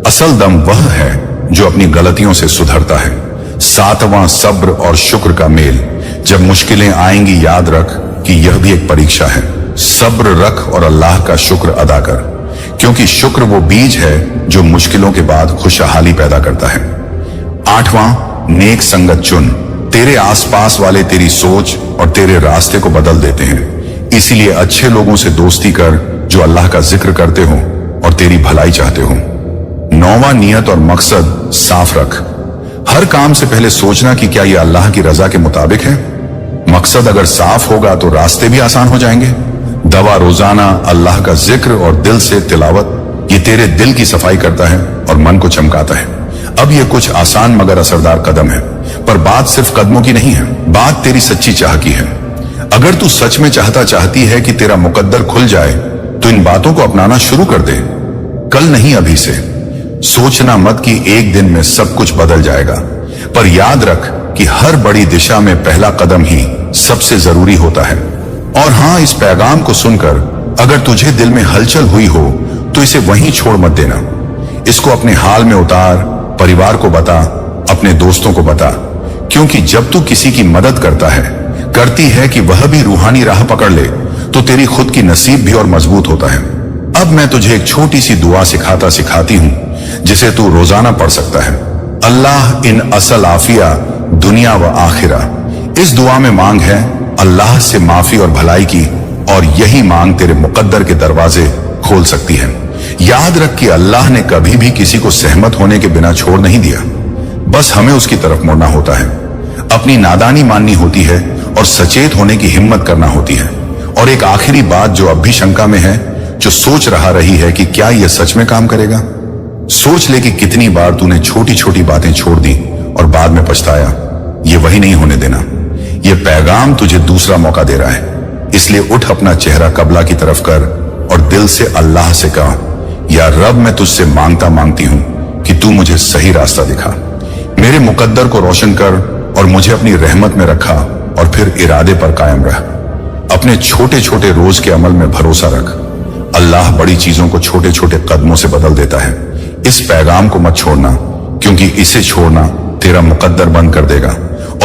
असल दम वह है जो अपनी गलतियों से सुधरता है। सातवां, सब्र और शुक्र का मेल। जब मुश्किलें आएंगी याद रख कि यह भी एक परीक्षा है। सब्र रख और अल्लाह का शुक्र अदा कर, क्योंकि शुक्र वो बीज है जो मुश्किलों के बाद खुशहाली पैदा करता है। आठवां, नेक संगत चुन। तेरे आसपास वाले तेरी सोच और तेरे रास्ते को बदल देते हैं, इसीलिए अच्छे लोगों से दोस्ती कर जो अल्लाह का जिक्र करते हो और तेरी भलाई चाहते हो। नौवां, नियत और मकसद साफ रख। हर काम से पहले सोचना कि क्या यह अल्लाह की रजा के मुताबिक है। मकसद अगर साफ होगा तो रास्ते भी आसान हो जाएंगे। दवा रोजाना अल्लाह का जिक्र और दिल से तिलावत, ये तेरे दिल की सफाई करता है और मन को चमकाता है। अब ये कुछ आसान मगर असरदार कदम है, पर बात सिर्फ कदमों की नहीं है, बात तेरी सच्ची चाह की है। अगर तू सच में चाहती है कि तेरा मुकद्दर खुल जाए तो इन बातों को अपनाना शुरू कर दे। कल नहीं, अभी से। सोचना मत कि एक दिन में सब कुछ बदल जाएगा, पर याद रख कि हर बड़ी दिशा में पहला कदम ही सबसे जरूरी होता है। और हाँ, इस पैगाम को सुनकर अगर तुझे दिल में हलचल हुई हो तो इसे वहीं छोड़ मत देना। इसको अपने हाल में उतार, परिवार को बता, अपने दोस्तों को बता, क्योंकि जब तू किसी की मदद करती है कि वह भी रूहानी राह पकड़ ले तो तेरी खुद की नसीब भी और मजबूत होता है। अब मैं तुझे एक छोटी सी दुआ सिखाती हूं जिसे तू रोजाना पढ़ सकता है। अल्लाह इन असल आफिया दुनिया व आखिरा। इस दुआ में मांग है अल्लाह से माफी और भलाई की, और यही मांग तेरे मुकद्दर के दरवाजे खोल सकती है। याद रख कि अल्लाह ने कभी भी किसी को सहमत होने के बिना छोड़ नहीं दिया, बस हमें उसकी तरफ मुड़ना होता है, अपनी नादानी माननी होती है और सचेत होने की हिम्मत करना होती है। और एक आखिरी बात जो अब भी शंका में है, जो सोच रही है कि क्या यह सच में काम करेगा, सोच ले कि कितनी बार तूने छोटी छोटी बातें छोड़ दी और बाद में पछताया। ये वही नहीं होने देना। ये पैगाम तुझे दूसरा मौका दे रहा है, इसलिए उठ, अपना चेहरा कबला की तरफ कर और दिल से अल्लाह से कहा, या रब, मैं तुझसे मांगता मांगती हूं कि तू मुझे सही रास्ता दिखा, मेरे मुकद्दर को रोशन कर और मुझे अपनी रहमत में रखा, और फिर इरादे पर कायम रह। अपने छोटे छोटे रोज के अमल में भरोसा रख। अल्लाह बड़ी चीजों को छोटे छोटे कदमों से बदल देता है। इस पैगाम को मत छोड़ना, क्योंकि इसे छोड़ना तेरा मुकद्दर बंद कर देगा,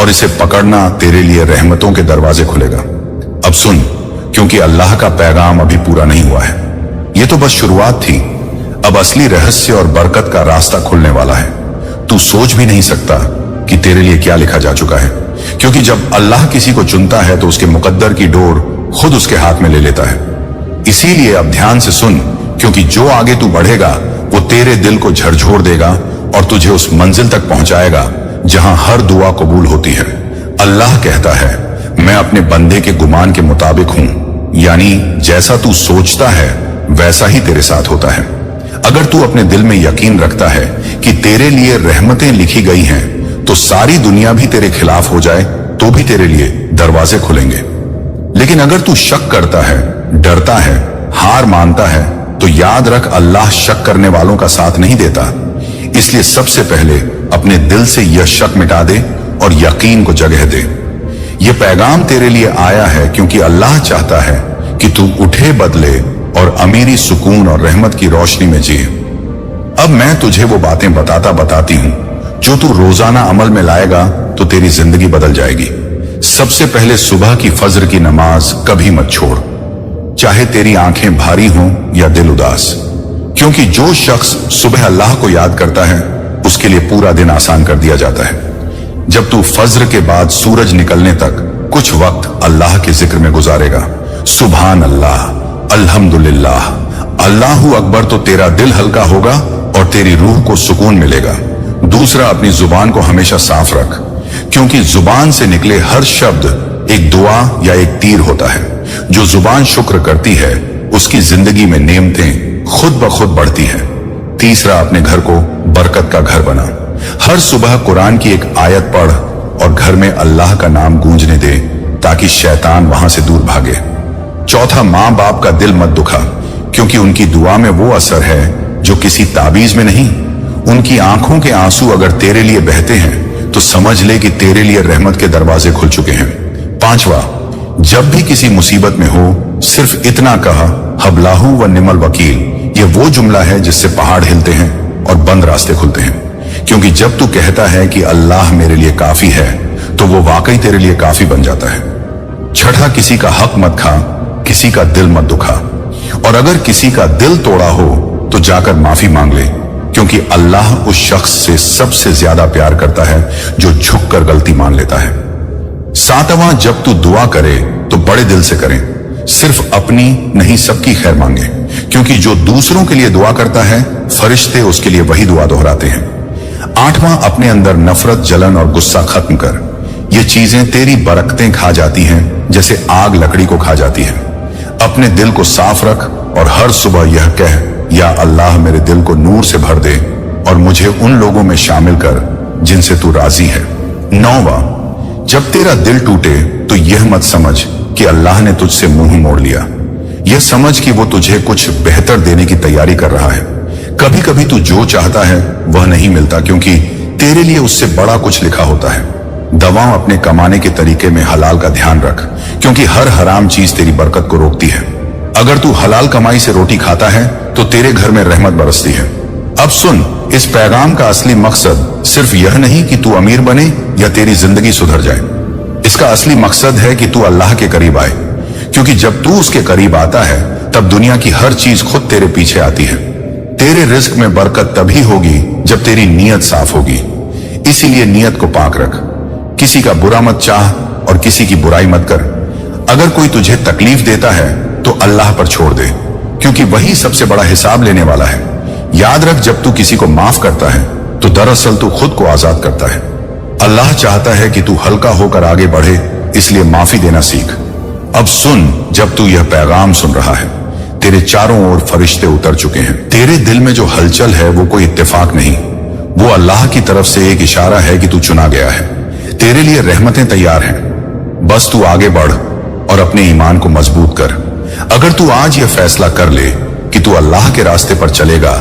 और इसे पकड़ना तेरे लिए रहमतों के दरवाजे खुलेगा। अब सुन, क्योंकि अल्लाह का पैगाम अभी पूरा नहीं हुआ है। ये तो बस शुरुआत थी। अब असली रहस्य और बरकत का रास्ता खुलने वाला है। तू सोच भी नहीं सकता कि तेरे लिए क्या लिखा जा चुका है, क्योंकि जब अल्लाह किसी को चुनता है तो उसके मुकद्दर की डोर खुद उसके हाथ में ले लेता है। इसीलिए अब ध्यान से सुन, क्योंकि जो आगे तू बढ़ेगा वो तेरे दिल को झकझोर देगा और तुझे उस मंजिल तक पहुंचाएगा जहां हर दुआ कबूल होती है। अल्लाह कहता है, मैं अपने बंदे के गुमान के मुताबिक हूं, यानी जैसा तू सोचता है वैसा ही तेरे साथ होता है। अगर तू अपने दिल में यकीन रखता है कि तेरे लिए रहमतें लिखी गई हैं, तो सारी दुनिया भी तेरे खिलाफ हो जाए तो भी तेरे लिए दरवाजे खुलेंगे। लेकिन अगर तू शक करता है, डरता है, हार मानता है, तो याद रख, अल्लाह शक करने वालों का साथ नहीं देता। इसलिए सबसे पहले अपने दिल से यह शक मिटा दे और यकीन को जगह दे। यह पैगाम तेरे लिए आया है क्योंकि अल्लाह चाहता है कि तू उठे, बदले और अमीरी, सुकून और रहमत की रोशनी में जिए। अब मैं तुझे वो बातें बताता बताती हूं जो तू रोजाना अमल में लाएगा तो तेरी जिंदगी बदल जाएगी। सबसे पहले सुबह की फज्र की नमाज कभी मत छोड़, चाहे तेरी आंखें भारी हों या दिल उदास, क्योंकि जो शख्स सुबह अल्लाह को याद करता है उसके लिए पूरा दिन आसान कर दिया जाता है। जब तू फज्र के बाद सूरज निकलने तक कुछ वक्त अल्लाह के जिक्र में गुजारेगा, सुभान अल्लाह, अल्हम्दुलिल्लाह, अल्लाहू अकबर, तो तेरा दिल हल्का होगा और तेरी रूह को सुकून मिलेगा। दूसरा, अपनी जुबान को हमेशा साफ रख, क्योंकि जुबान से निकले हर शब्द एक दुआ या एक तीर होता है। जो जुबान शुक्र करती है उसकी जिंदगी में नेमतें खुद ब खुद बढ़ती है। तीसरा, अपने घर को बरकत का घर बना। हर सुबह कुरान की एक आयत पढ़ और घर में अल्लाह का नाम गूंजने दे ताकि शैतान वहां से दूर भागे। चौथा, माँ बाप का दिल मत दुखा, क्योंकि उनकी दुआ में वो असर है जो किसी ताबीज में नहीं। उनकी आंखों के आंसू अगर तेरे लिए बहते हैं तो समझ ले कि तेरे लिए रहमत के दरवाजे खुल चुके हैं। पांचवा, जब भी किसी मुसीबत में हो सिर्फ इतना कहा, हबलाहू व निमल वकील। ये वो जुमला है जिससे पहाड़ हिलते हैं और बंद रास्ते खुलते हैं, क्योंकि जब तू कहता है कि अल्लाह मेरे लिए काफी है तो वो वाकई तेरे लिए काफी बन जाता है। छठा, किसी का हक मत खा, किसी का दिल मत दुखा, और अगर किसी का दिल तोड़ा हो तो जाकर माफी मांग ले, क्योंकि अल्लाह उस शख्स से सबसे ज्यादा प्यार करता है जो झुककर गलती मान लेता है। सातवां, जब तू दुआ करे तो बड़े दिल से करें, सिर्फ अपनी नहीं सबकी खैर मांगे, क्योंकि जो दूसरों के लिए दुआ करता है फरिश्ते उसके लिए वही दुआ दोहराते हैं। आठवां, अपने अंदर नफरत, जलन और गुस्सा खत्म कर। ये चीजें तेरी बरकतें खा जाती हैं जैसे आग लकड़ी को खा जाती है। अपने दिल को साफ रख और हर सुबह यह कह, या अल्लाह मेरे दिल को नूर से भर दे और मुझे उन लोगों में शामिल कर जिनसे तू राजी है। नौवां, जब तेरा दिल टूटे तो यह मत समझ कि अल्लाह ने तुझसे मुंह मोड़ लिया। यह समझ कि वो तुझे कुछ बेहतर देने की तैयारी कर रहा है। कभी कभी तू जो चाहता है वह नहीं मिलता, क्योंकि तेरे लिए उससे बड़ा कुछ लिखा होता है। दवा, अपने कमाने के तरीके में हलाल का ध्यान रख, क्योंकि हर हराम चीज तेरी बरकत को रोकती है। अगर तू हलाल कमाई से रोटी खाता है तो तेरे घर में रहमत बरसती है। अब सुन, इस पैगाम का असली मकसद सिर्फ यह नहीं कि तू अमीर बने या तेरी जिंदगी सुधर जाए। इसका असली मकसद है कि तू अल्लाह के करीब आए, क्योंकि जब तू उसके करीब आता है तब दुनिया की हर चीज खुद तेरे पीछे आती है। तेरे रिस्क में बरकत तभी होगी जब तेरी नीयत साफ होगी। इसीलिए नीयत को पाक रख, किसी का बुरा मत चाह और किसी की बुराई मत कर। अगर कोई तुझे तकलीफ देता है तो अल्लाह पर छोड़ दे, क्योंकि वही सबसे बड़ा हिसाब लेने वाला है। याद रख, जब तू किसी को माफ करता है तो दरअसल तू खुद को आजाद करता है। अल्लाह चाहता है कि तू हल्का होकर आगे बढ़े, इसलिए माफी देना सीख। अब सुन, जब तू यह पैगाम सुन रहा है, तेरे चारों ओर फरिश्ते उतर चुके हैं। तेरे दिल में जो हलचल है वो कोई इत्तेफाक नहीं, वो अल्लाह की तरफ से एक इशारा है कि तू चुना गया है। तेरे लिए रहमतें तैयार हैं, बस तू आगे बढ़ और अपने ईमान को मजबूत कर। अगर तू आज यह फैसला कर ले कि तू अल्लाह के रास्ते पर चलेगा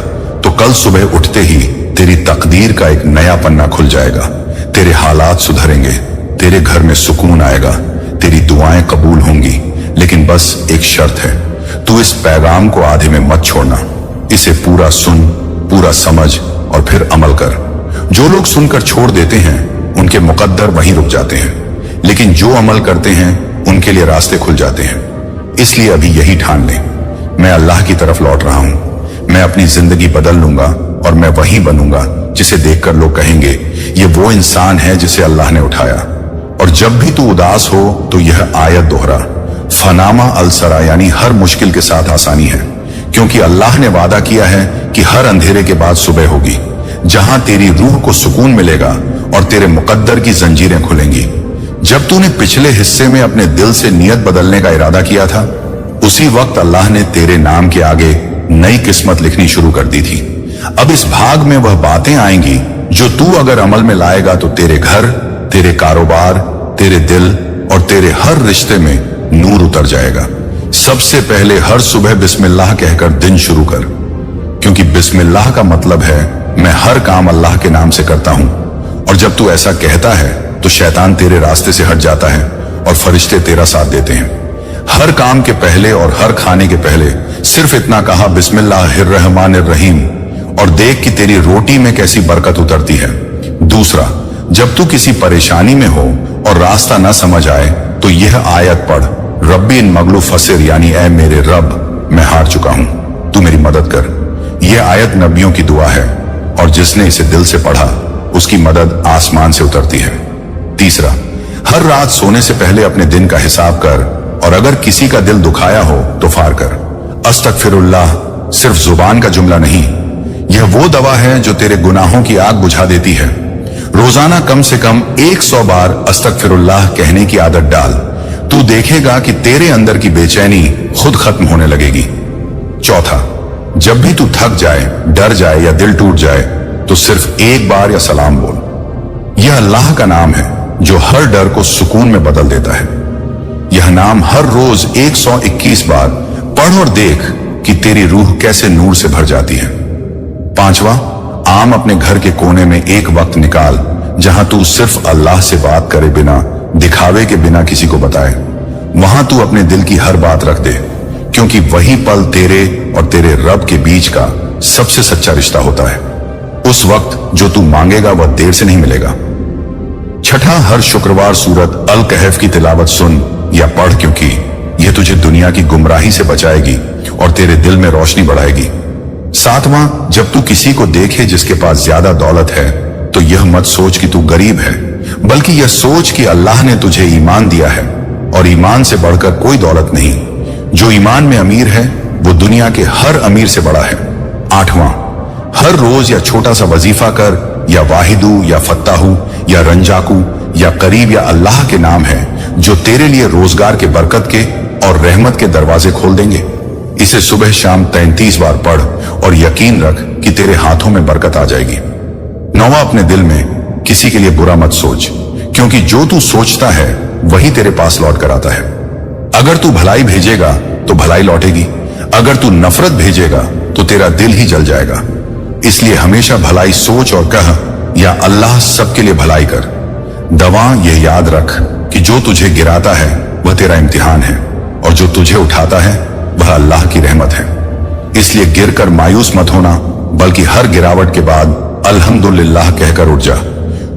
तो कल सुबह उठते ही तेरी तकदीर का एक नया पन्ना खुल जाएगा। तेरे हालात सुधरेंगे, तेरे घर में सुकून आएगा, तेरी दुआएं कबूल होंगी। लेकिन बस एक शर्त है, तू इस पैगाम को आधे में मत छोड़ना। इसे पूरा सुन, पूरा समझ और फिर अमल कर। जो लोग सुनकर छोड़ देते हैं उनके मुकद्दर वहीं रुक जाते हैं, लेकिन जो अमल करते हैं उनके लिए रास्ते खुल जाते हैं। इसलिए अभी यही ठान ले, मैं अल्लाह की तरफ लौट रहा हूं। मैं अपनी जिंदगी बदल लूंगा और मैं वही बनूंगा जिसे देखकर लोग कहेंगे ये वो इंसान है जिसे अल्लाह ने उठाया। और जब भी तू उदास हो तो यह आयत दोहरा, फनामा अलसरा, यानी हर मुश्किल के साथ आसानी है, क्योंकि अल्लाह ने वादा किया है कि हर अंधेरे के बाद सुबह होगी, जहां तेरी रूह को सुकून मिलेगा और तेरे मुकद्दर की जंजीरें खुलेंगी। जब तूने पिछले हिस्से में अपने दिल से नियत बदलने का इरादा किया था, उसी वक्त अल्लाह ने तेरे नाम के आगे नई किस्मत लिखनी शुरू कर दी थी। अब इस भाग में वह बातें आएंगी जो तू अगर अमल में लाएगा तो तेरे घर, तेरे कारोबार, तेरे दिल और तेरे हर रिश्ते में नूर उतर जाएगा। सबसे पहले हर सुबह बिस्मिल्लाह कहकर दिन शुरू कर, क्योंकि बिस्मिल्लाह का मतलब है मैं हर काम अल्लाह के नाम से करता हूं। और जब तू ऐसा कहता है तो शैतान तेरे रास्ते से हट जाता है और फरिश्ते तेरा साथ देते हैं। हर काम के पहले और हर खाने के पहले सिर्फ इतना कहा बिस्मिल्लाहिर्रहमानिर्रहीम और देख कि तेरी रोटी में कैसी बरकत उतरती है। दूसरा, जब तू किसी परेशानी में हो और रास्ता न समझ आए तो यह आयत पढ़, रब्बी इन मगलू फसिर, यानी ऐ मेरे रब मैं हार चुका हूं, तू मेरी मदद कर। यह आयत नबियों की दुआ है और जिसने इसे दिल से पढ़ा उसकी मदद आसमान से उतरती है। तीसरा, हर रात सोने से पहले अपने दिन का हिसाब कर और अगर किसी का दिल दुखाया हो तो फार कर। अस्तगफिरुल्लाह सिर्फ जुबान का जुमला नहीं, यह वो दवा है जो तेरे गुनाहों की आग बुझा देती है। रोजाना कम से कम 100 बार अस्तगफिरुल्लाह कहने की आदत डाल, तू देखेगा कि तेरे अंदर की बेचैनी खुद खत्म होने लगेगी। चौथा, जब भी तू थक जाए, डर जाए या दिल टूट जाए तो सिर्फ एक बार या सलाम बोल। यह अल्लाह का नाम है जो हर डर को सुकून में बदल देता है। यह नाम हर रोज 121 बार पढ़ और देख कि तेरी रूह कैसे नूर से भर जाती है। पांचवा, आम अपने घर के कोने में एक वक्त निकाल जहां तू सिर्फ अल्लाह से बात करे, बिना दिखावे के, बिना किसी को बताए। वहां तू अपने दिल की हर बात रख दे, क्योंकि वही पल तेरे और तेरे रब के बीच का सबसे सच्चा रिश्ता होता है। उस वक्त जो तू मांगेगा वह देर से नहीं मिलेगा। छठा, हर शुक्रवार सूरत अल कहफ की तिलावत सुन या पढ़, क्योंकि यह तुझे दुनिया की गुमराही से बचाएगी और तेरे दिल में रोशनी बढ़ाएगी। सातवां, जब तू किसी को देखे जिसके पास ज्यादा दौलत है तो यह मत सोच कि तू गरीब है, बल्कि यह सोच कि अल्लाह ने तुझे ईमान दिया है और ईमान से बढ़कर कोई दौलत नहीं। जो ईमान में अमीर है वो दुनिया के हर अमीर से बड़ा है। आठवां, हर रोज या छोटा सा वजीफा कर, या वाहिदू या फत्ताहू या रंजाकू या करीब या अल्लाह के नाम है जो तेरे लिए रोजगार के, बरकत के और रहमत के दरवाजे खोल देंगे। इसे सुबह शाम 33 बार पढ़ और यकीन रख कि तेरे हाथों में बरकत आ जाएगी। नौवां, अपने दिल में किसी के लिए बुरा मत सोच, क्योंकि जो तू सोचता है वही तेरे पास लौट कर आता है। अगर तू भलाई भेजेगा तो भलाई लौटेगी, अगर तू नफरत भेजेगा तो तेरा दिल ही जल जाएगा। इसलिए हमेशा भलाई सोच और कह, या अल्लाह सबके लिए भलाई कर। दवा यह याद रख कि जो तुझे गिराता है वह तेरा इम्तिहान है और जो तुझे उठाता है वह अल्लाह की रहमत है। इसलिए गिरकर मायूस मत होना, बल्कि हर गिरावट के बाद अल्हम्दुलिल्लाह कहकर उठ जा,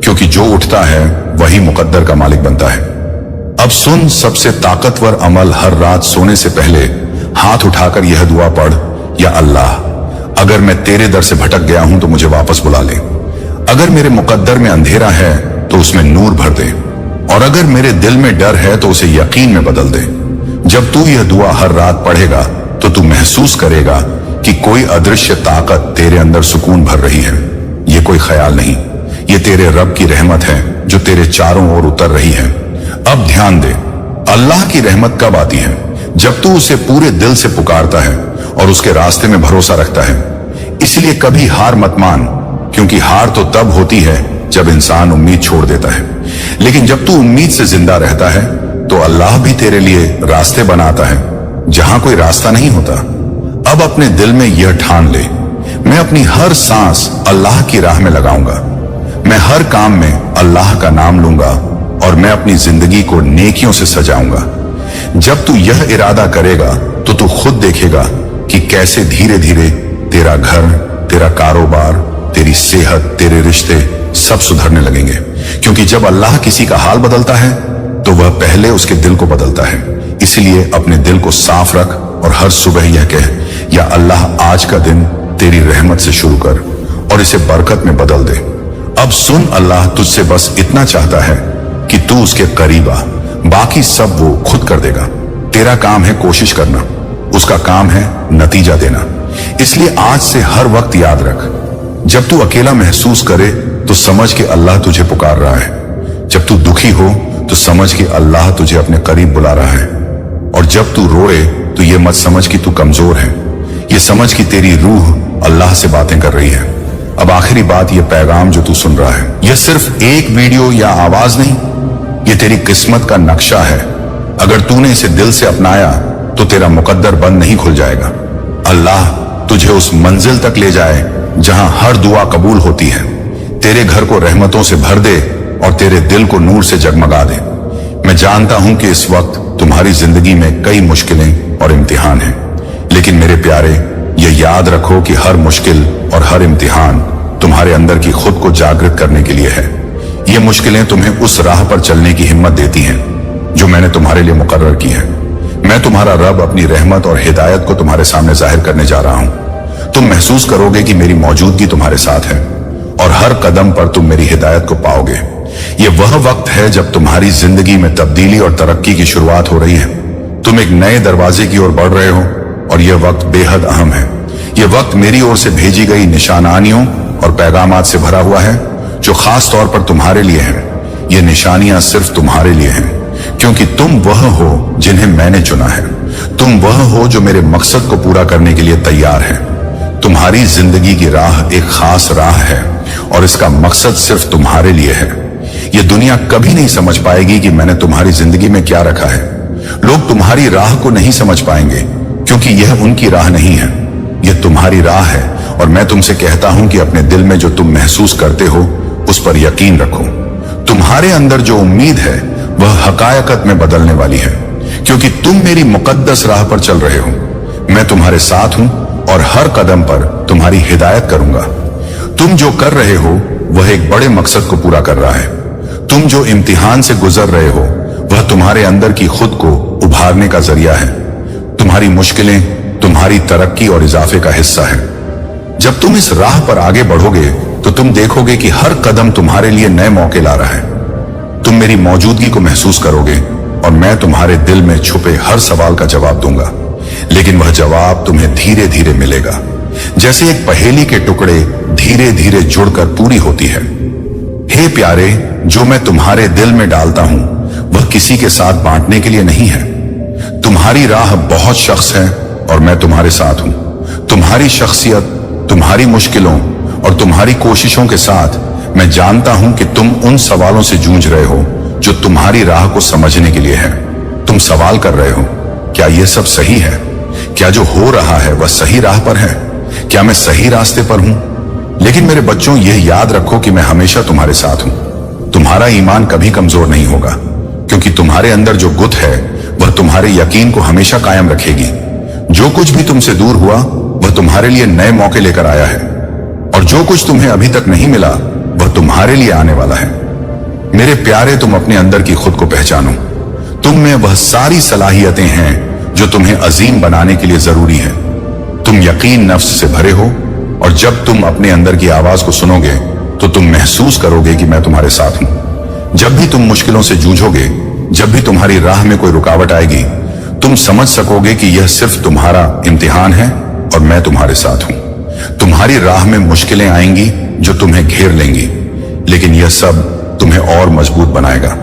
क्योंकि जो उठता है वही मुकद्दर का मालिक बनता है। अब सुन सबसे ताकतवर अमल, हर रात सोने से पहले हाथ उठाकर यह दुआ पढ़, या अल्लाह अगर मैं तेरे दर से भटक गया हूं तो मुझे वापस बुला ले। अगर मेरे मुकद्दर में अंधेरा है तो उसमें नूर भर दे, और अगर मेरे दिल में डर है तो उसे यकीन में बदल दे। जब तू यह दुआ हर रात पढ़ेगा तो तू महसूस करेगा कि कोई अदृश्य ताकत तेरे अंदर सुकून भर रही है। ये कोई ख्याल नहीं, ये तेरे रब की रहमत है जो तेरे चारों ओर उतर रही है। अब ध्यान दे, अल्लाह की रहमत कब आती है? जब तू उसे पूरे दिल से पुकारता है और उसके रास्ते में भरोसा रखता है। इसलिए कभी हार मत मान, क्योंकि हार तो तब होती है जब इंसान उम्मीद छोड़ देता है। लेकिन जब तू उम्मीद से जिंदा रहता है तो अल्लाह भी तेरे लिए रास्ते बनाता है जहां कोई रास्ता नहीं होता। अब अपने दिल में यह ठान ले, मैं अपनी हर सांस अल्लाह की राह में लगाऊंगा, मैं हर काम में अल्लाह का नाम लूंगा और मैं अपनी जिंदगी को नेकियों से सजाऊंगा। जब तू यह इरादा करेगा तो तू खुद देखेगा कि कैसे धीरे धीरे तेरा घर, तेरा कारोबार, तेरी सेहत, तेरे रिश्ते सब सुधरने लगेंगे। क्योंकि जब अल्लाह किसी का हाल बदलता है तो वह पहले उसके दिल को बदलता है। इसलिए अपने दिल को साफ रख और हर सुबह यह कह, या अल्लाह आज का दिन तेरी रहमत से शुरू कर और इसे बरकत में बदल दे। अब सुन, अल्लाह तुझसे बस इतना चाहता है कि तू उसके करीब आ, बाकी सब वो खुद कर देगा। तेरा काम है कोशिश करना, उसका काम है नतीजा देना। इसलिए आज से हर वक्त याद रख, जब तू अकेला महसूस करे तो समझ के अल्लाह तुझे पुकार रहा है। जब तू दुखी हो तो समझ के अल्लाह तुझे अपने करीब बुला रहा है। और जब तू रोए तो ये मत समझ कि तू कमजोर है, ये समझ कि तेरी रूह अल्लाह से बातें कर रही है। अब आखिरी बात, ये पैगाम जो तू सुन रहा है, यह सिर्फ एक वीडियो या आवाज नहीं, ये तेरी किस्मत का नक्शा है। अगर तूने इसे दिल से अपनाया तो तेरा मुकद्दर बंद नहीं खुल जाएगा। अल्लाह तुझे उस मंजिल तक ले जाए जहां हर दुआ कबूल होती है, तेरे घर को रहमतों से भर दे और तेरे दिल को नूर से जगमगा दे। मैं जानता हूं कि इस वक्त तुम्हारी जिंदगी में कई मुश्किलें और इम्तिहान हैं, लेकिन मेरे प्यारे, यह याद रखो कि हर मुश्किल और हर इम्तिहान तुम्हारे अंदर की खुद को जागृत करने के लिए है। ये मुश्किलें तुम्हें उस राह पर चलने की हिम्मत देती हैं जो मैंने तुम्हारे लिए मुकर्रर की है। मैं तुम्हारा रब अपनी रहमत और हिदायत को तुम्हारे सामने जाहिर करने जा रहा हूं। तुम महसूस करोगे कि मेरी मौजूदगी तुम्हारे साथ है और हर कदम पर तुम मेरी हिदायत को पाओगे। ये वह वक्त है जब तुम्हारी जिंदगी में तब्दीली और तरक्की की शुरुआत हो रही है। तुम एक नए दरवाजे की ओर बढ़ रहे हो और यह वक्त बेहद अहम है। यह वक्त मेरी ओर से भेजी गई निशानियों और पैगामात से भरा हुआ है जो खास तौर पर तुम्हारे लिए हैं। ये निशानियां सिर्फ तुम्हारे लिए हैं, क्योंकि तुम वह हो जिन्हें मैंने चुना है। तुम वह हो जो मेरे मकसद को पूरा करने के लिए तैयार है। तुम्हारी जिंदगी की राह एक खास राह है और इसका मकसद सिर्फ तुम्हारे लिए है। यह दुनिया कभी नहीं समझ पाएगी कि मैंने तुम्हारी जिंदगी में क्या रखा है। लोग तुम्हारी राह को नहीं समझ पाएंगे क्योंकि यह उनकी राह नहीं है, यह तुम्हारी राह है। और मैं तुमसे कहता हूं कि अपने दिल में जो तुम महसूस करते हो उस पर यकीन रखो। तुम्हारे अंदर जो उम्मीद है वह हकायकत में बदलने वाली है, क्योंकि तुम मेरी मुकद्दस राह पर चल रहे हो। मैं तुम्हारे साथ हूं और हर कदम पर तुम्हारी हिदायत करूंगा। तुम जो कर रहे हो वह एक बड़े मकसद को पूरा कर रहा है। तुम जो इम्तिहान से गुजर रहे हो वह तुम्हारे अंदर की खुद को उभारने का जरिया है। तुम्हारी मुश्किलें तुम्हारी तरक्की और इजाफे का हिस्सा है। जब तुम इस राह पर आगे बढ़ोगे तो तुम देखोगे कि हर कदम तुम्हारे लिए नए मौके ला रहा है। तुम मेरी मौजूदगी को महसूस करोगे और मैं तुम्हारे दिल में छुपे हर सवाल का जवाब दूंगा। लेकिन वह जवाब तुम्हें धीरे धीरे मिलेगा, जैसे एक पहेली के टुकड़े धीरे धीरे जुड़कर पूरी होती है। हे प्यारे, जो मैं तुम्हारे दिल में डालता हूं वह किसी के साथ बांटने के लिए नहीं है। तुम्हारी राह बहुत शख्स है और मैं तुम्हारे साथ हूं। तुम्हारी शख्सियत, तुम्हारी मुश्किलों और तुम्हारी कोशिशों के साथ मैं जानता हूं कि तुम उन सवालों से जूझ रहे हो जो तुम्हारी राह को समझने के लिए है। तुम सवाल कर रहे हो, क्या यह सब सही है? क्या जो हो रहा है वह सही राह पर है? क्या मैं सही रास्ते पर हूं? लेकिन मेरे बच्चों, यह याद रखो कि मैं हमेशा तुम्हारे साथ हूं। तुम्हारा ईमान कभी कमजोर नहीं होगा, क्योंकि तुम्हारे अंदर जो गुत है वह तुम्हारे यकीन को हमेशा कायम रखेगी। जो कुछ भी तुमसे दूर हुआ वह तुम्हारे लिए नए मौके लेकर आया है, और जो कुछ तुम्हें अभी तक नहीं मिला वह तुम्हारे लिए आने वाला है। मेरे प्यारे, तुम अपने अंदर की खुद को पहचानो। तुम में वह सारी सलाहियतें हैं जो तुम्हें अजीम बनाने के लिए जरूरी है। तुम यकीन नफ्स से भरे हो, और जब तुम अपने अंदर की आवाज को सुनोगे तो तुम महसूस करोगे कि मैं तुम्हारे साथ हूं। जब भी तुम मुश्किलों से जूझोगे, जब भी तुम्हारी राह में कोई रुकावट आएगी, तुम समझ सकोगे कि यह सिर्फ तुम्हारा इम्तिहान है और मैं तुम्हारे साथ हूं। तुम्हारी राह में मुश्किलें आएंगी जो तुम्हें घेर लेंगी, लेकिन यह सब तुम्हें और मजबूत बनाएगा।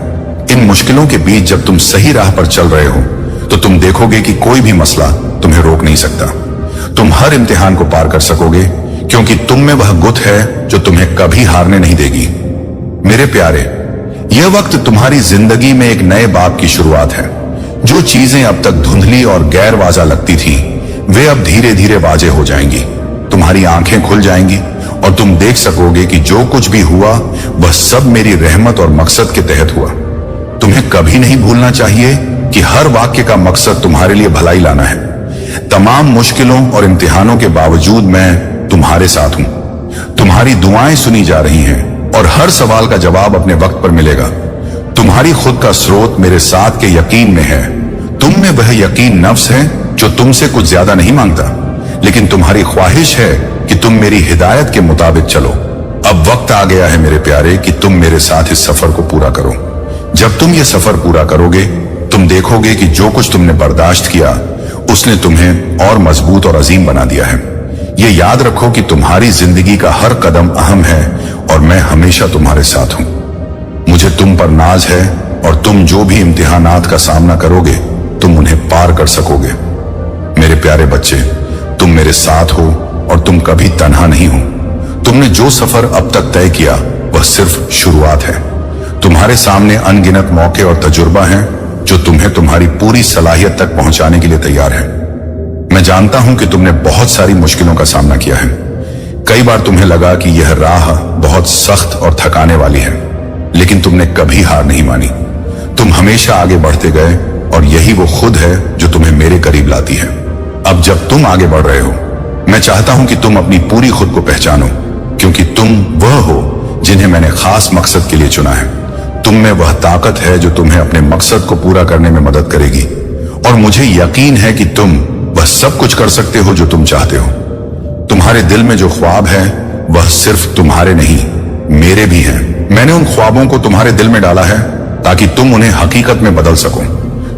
इन मुश्किलों के बीच जब तुम सही राह पर चल रहे हो तो तुम देखोगे कि कोई भी मसला तुम्हें रोक नहीं सकता। तुम हर इम्तिहान को पार कर सकोगे, क्योंकि तुम में वह गुत है जो तुम्हें कभी हारने नहीं देगी। मेरे प्यारे, यह वक्त तुम्हारी जिंदगी में एक नए बाब की शुरुआत है। जो चीजें अब तक धुंधली और गैर वाजा लगती थी, वे अब धीरे धीरे वाजे हो जाएंगी। तुम्हारी आंखें खुल जाएंगी और तुम देख सकोगे कि जो कुछ भी हुआ वह सब मेरी रहमत और मकसद के तहत हुआ। तुम्हें कभी नहीं भूलना चाहिए कि हर वाक्य का मकसद तुम्हारे लिए भलाई लाना है। तमाम मुश्किलों और इम्तिहानों के बावजूद मैं तुम्हारे साथ हूं। तुम्हारी दुआएं सुनी जा रही हैं और हर सवाल का जवाब अपने वक्त पर मिलेगा। तुम्हारी खुद का स्रोत मेरे साथ के यकीन में है। तुम में वह यकीन नफ्स है जो तुमसे कुछ ज्यादा नहीं मांगता, लेकिन तुम्हारी ख्वाहिश है कि तुम मेरी हिदायत के मुताबिक चलो। अब वक्त आ गया है मेरे प्यारे कि तुम मेरे साथ इस सफर को पूरा करो। जब तुम ये सफर पूरा करोगे, तुम देखोगे कि जो कुछ तुमने बर्दाश्त किया उसने तुम्हें और मजबूत और अजीम बना दिया है। ये याद रखो कि तुम्हारी जिंदगी का हर कदम अहम है और मैं हमेशा तुम्हारे साथ हूं। मुझे तुम पर नाज है और तुम जो भी इम्तिहानात का सामना करोगे, तुम उन्हें पार कर सकोगे। मेरे प्यारे बच्चे, तुम मेरे साथ हो और तुम कभी तन्हा नहीं हो। तुमने जो सफर अब तक तय किया वह सिर्फ शुरुआत है। तुम्हारे सामने अनगिनत मौके और तजुर्बा हैं जो तुम्हें तुम्हारी पूरी सलाहियत तक पहुंचाने के लिए तैयार है। मैं जानता हूं कि तुमने बहुत सारी मुश्किलों का सामना किया है। कई बार तुम्हें लगा कि यह राह बहुत सख्त और थकाने वाली है, लेकिन तुमने कभी हार नहीं मानी। तुम हमेशा आगे बढ़ते गए और यही वो खुद है जो तुम्हें मेरे करीब लाती है। अब जब तुम आगे बढ़ रहे हो, मैं चाहता हूं कि तुम अपनी पूरी खुद को पहचानो, क्योंकि तुम वह हो जिन्हें मैंने खास मकसद के लिए चुना है। तुम में वह ताकत है जो तुम्हें अपने मकसद को पूरा करने में मदद करेगी, और मुझे यकीन है कि तुम वह सब कुछ कर सकते हो जो तुम चाहते हो। तुम्हारे दिल में जो ख्वाब है वह सिर्फ तुम्हारे नहीं, मेरे भी हैं। मैंने उन ख्वाबों को तुम्हारे दिल में डाला है ताकि तुम उन्हें हकीकत में बदल सको।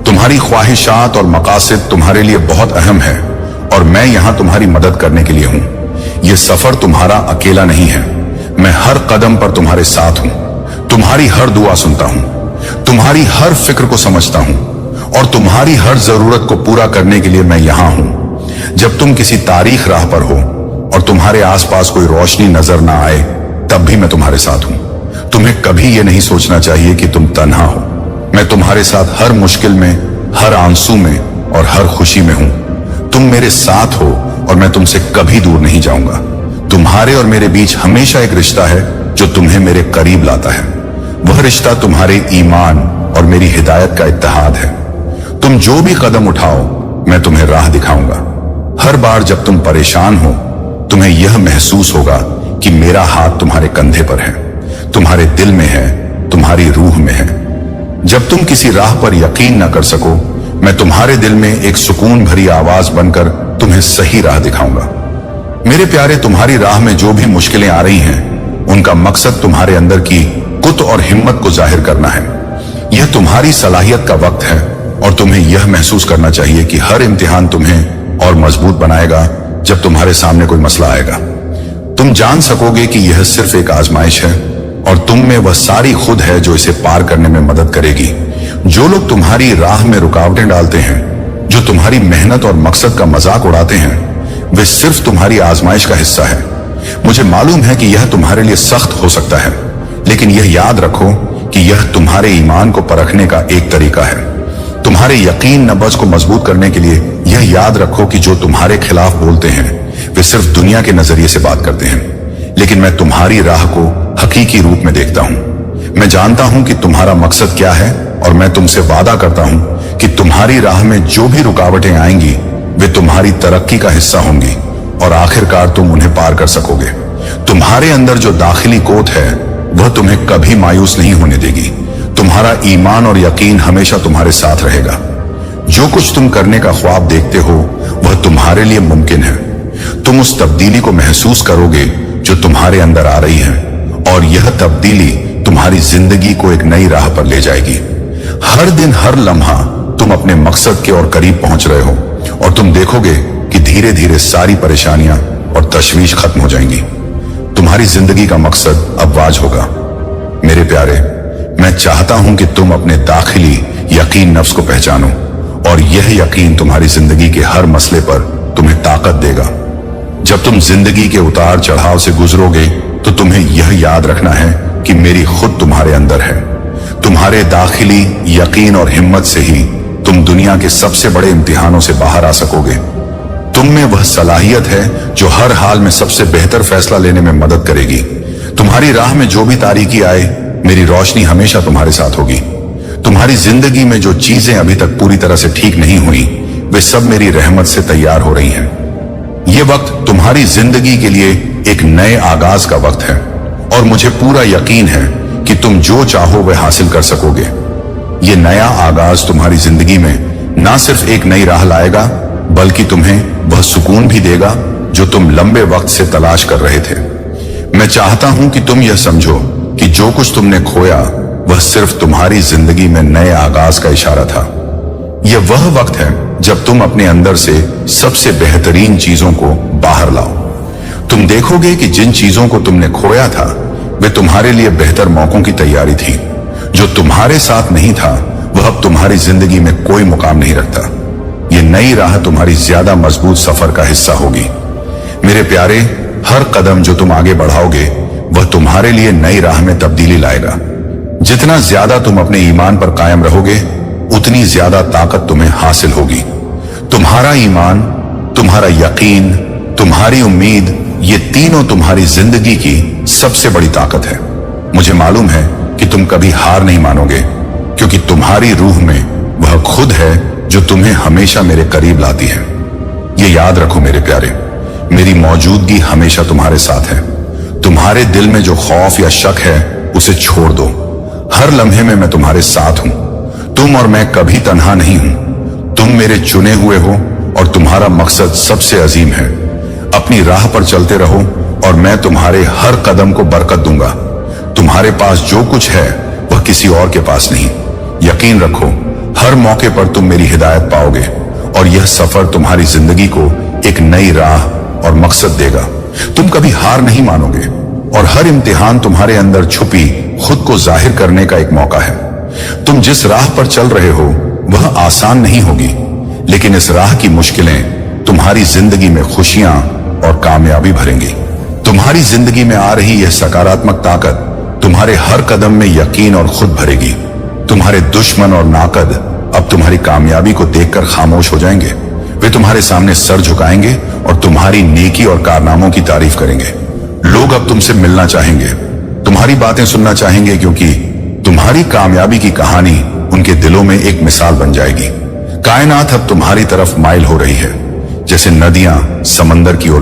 तुम्हारी ख्वाहिशात और मकासद तुम्हारे लिए बहुत अहम है और मैं यहां तुम्हारी मदद करने के लिए हूं। यह सफर तुम्हारा अकेला नहीं है। मैं हर कदम पर तुम्हारे साथ हूं। तुम्हारी हर दुआ सुनता हूं, तुम्हारी हर फिक्र को समझता हूं और तुम्हारी हर जरूरत को पूरा करने के लिए मैं यहां हूं। जब तुम किसी तारीख राह पर हो और तुम्हारे आसपास कोई रोशनी नजर ना आए, तब भी मैं तुम्हारे साथ हूं। तुम्हें कभी यह नहीं सोचना चाहिए कि तुम तन्हा हो। मैं तुम्हारे साथ हर मुश्किल में, हर आंसू में और हर खुशी में हूं। तुम मेरे साथ हो और मैं तुमसे कभी दूर नहीं जाऊंगा। तुम्हारे और मेरे बीच हमेशा एक रिश्ता है जो तुम्हें मेरे करीब लाता है। वह रिश्ता तुम्हारे ईमान और मेरी हिदायत का इत्तेहाद है। तुम जो भी कदम उठाओ, मैं तुम्हें राह दिखाऊंगा। हर बार जब तुम परेशान हो, तुम्हें यह महसूस होगा कि मेरा हाथ तुम्हारे कंधे पर है, तुम्हारे दिल में है, तुम्हारी रूह में है। जब तुम किसी राह पर यकीन न कर सको, मैं तुम्हारे दिल में एक सुकून भरी आवाज बनकर तुम्हें सही राह दिखाऊंगा। मेरे प्यारे, तुम्हारी राह में जो भी मुश्किलें आ रही हैं, उनका मकसद तुम्हारे अंदर की कुत और हिम्मत को जाहिर करना है। यह तुम्हारी सलाहियत का वक्त है और तुम्हें यह महसूस करना चाहिए कि हर इम्तिहान तुम्हें और मजबूत बनाएगा। जब तुम्हारे सामने कोई मसला आएगा, तुम जान सकोगे कि यह सिर्फ एक आजमाइश है और तुम में वह सारी खुद है जो इसे पार करने में मदद करेगी। जो लोग तुम्हारी राह में रुकावटें डालते हैं, जो तुम्हारी मेहनत और मकसद का मजाक उड़ाते हैं, वे सिर्फ तुम्हारी आजमाइश का हिस्सा है। मुझे मालूम है कि यह तुम्हारे लिए सख्त हो सकता है, लेकिन यह याद रखो कि यह तुम्हारे ईमान को परखने का एक तरीका है। तुम्हारे यकीन नब्ज को मजबूत करने के लिए यह याद रखो कि जो तुम्हारे खिलाफ बोलते हैं, वे सिर्फ दुनिया के नजरिए से बात करते हैं, लेकिन मैं तुम्हारी राह को हकीकी रूप में देखता हूं। मैं जानता हूं कि तुम्हारा मकसद क्या है और मैं तुमसे वादा करता हूं कि तुम्हारी राह में जो भी रुकावटें आएंगी, वे तुम्हारी तरक्की का हिस्सा होंगी और आखिरकार तुम उन्हें पार कर सकोगे। तुम्हारे अंदर जो दाखिली कोत है, वह तुम्हें कभी मायूस नहीं होने देगी। तुम्हारा ईमान और यकीन हमेशा तुम्हारे साथ रहेगा। जो कुछ तुम करने का ख्वाब देखते हो, वह तुम्हारे लिए मुमकिन है। तुम उस तब्दीली को महसूस करोगे जो तुम्हारे अंदर आ रही है, और यह तब्दीली तुम्हारी जिंदगी को एक नई राह पर ले जाएगी। हर दिन, हर लम्हा तुम अपने मकसद के और करीब पहुंच रहे हो, और तुम देखोगे कि धीरे धीरे सारी परेशानियां और तशवीश खत्म हो जाएंगी। तुम्हारी जिंदगी का मकसद अब वाज होगा। मेरे प्यारे, मैं चाहता हूं कि तुम अपने दाखिली यकीन नफ्स को पहचानो, और यह यकीन तुम्हारी जिंदगी के हर मसले पर तुम्हें ताकत देगा। जब तुम जिंदगी के उतार चढ़ाव से गुजरोगे तो तुम्हें यह याद रखना है कि मेरी खुद तुम्हारे अंदर है। तुम्हारे दाखिली यकीन और हिम्मत से ही तुम दुनिया के सबसे बड़े इम्तिहानों से बाहर आ सकोगे। तुम में वह सलाहियत है जो हर हाल में सबसे बेहतर फैसला लेने में मदद करेगी। तुम्हारी राह में जो भी तारीकी आए, मेरी रोशनी हमेशा तुम्हारे साथ होगी। तुम्हारी जिंदगी में जो चीजें अभी तक पूरी तरह से ठीक नहीं हुई, वे सब मेरी रहमत से तैयार हो रही हैं। ये वक्त तुम्हारी जिंदगी के लिए एक नए आगाज का वक्त है और मुझे पूरा यकीन है कि तुम जो चाहो वह हासिल कर सकोगे। ये नया आगाज तुम्हारी जिंदगी में ना सिर्फ एक नई राह लाएगा, बल्कि तुम्हें वह सुकून भी देगा जो तुम लंबे वक्त से तलाश कर रहे थे। मैं चाहता हूं कि तुम यह समझो कि जो कुछ तुमने खोया वह सिर्फ तुम्हारी जिंदगी में नए आगाज का इशारा था। यह वह वक्त है जब तुम अपने अंदर से सबसे बेहतरीन चीजों को बाहर लाओ। तुम देखोगे कि जिन चीजों को तुमने खोया था वे तुम्हारे लिए बेहतर मौकों की तैयारी थी। जो तुम्हारे साथ नहीं था वह अब तुम्हारी जिंदगी में कोई मुकाम नहीं रखता। ये नई राह तुम्हारी ज्यादा मजबूत सफर का हिस्सा होगी। मेरे प्यारे, हर कदम जो तुम आगे बढ़ाओगे वह तुम्हारे लिए नई राह में तब्दीली लाएगा। जितना ज्यादा तुम अपने ईमान पर कायम रहोगे उतनी ज्यादा ताकत तुम्हें हासिल होगी। तुम्हारा ईमान, तुम्हारा यकीन, तुम्हारी उम्मीद, ये तीनों तुम्हारी जिंदगी की सबसे बड़ी ताकत है। मुझे मालूम है कि तुम कभी हार नहीं मानोगे, क्योंकि तुम्हारी रूह में वह खुद है जो तुम्हें हमेशा मेरे करीब लाती है। ये याद रखो मेरे प्यारे, मेरी मौजूदगी हमेशा तुम्हारे साथ है। तुम्हारे दिल में जो खौफ या शक है उसे छोड़ दो। हर लम्हे में मैं तुम्हारे साथ हूं। तुम और मैं कभी तन्हा नहीं हूं। तुम मेरे चुने हुए हो और तुम्हारा मकसद सबसे अजीम है। अपनी राह पर चलते रहो और मैं तुम्हारे हर कदम को बरकत दूंगा। तुम्हारे पास जो कुछ है वह किसी और के पास नहीं। यकीन रखो, हर मौके पर तुम मेरी हिदायत पाओगे और यह सफर तुम्हारी जिंदगी को एक नई राह और मकसद देगा। तुम कभी हार नहीं मानोगे और हर इम्तिहान तुम्हारे अंदर छुपी खुद को जाहिर करने का एक मौका है। तुम जिस राह पर चल रहे हो वह आसान नहीं होगी, लेकिन इस राह की मुश्किलें तुम्हारी जिंदगी में खुशियां और कामयाबी भरेंगी। तुम्हारी जिंदगी में आ रही यह सकारात्मक ताकत तुम्हारे हर कदम में यकीन और खुद भरेगी। तुम्हारे दुश्मन और नाकद अब तुम्हारी कामयाबी को देखकर खामोश हो जाएंगे। वे तुम्हारे सामने सर झुकाएंगे और तुम्हारी नेकी और कारनामों की तारीफ करेंगे। लोग अब तुमसे मिलना चाहेंगे, तुम्हारी बातें सुनना चाहेंगे, क्योंकि तुम्हारी कामयाबी की कहानी उनके दिलों में एक मिसाल बन जाएगी। कायनात अब तुम्हारी तरफ माइल हो रही है, जैसे नदियां समंदर की ओर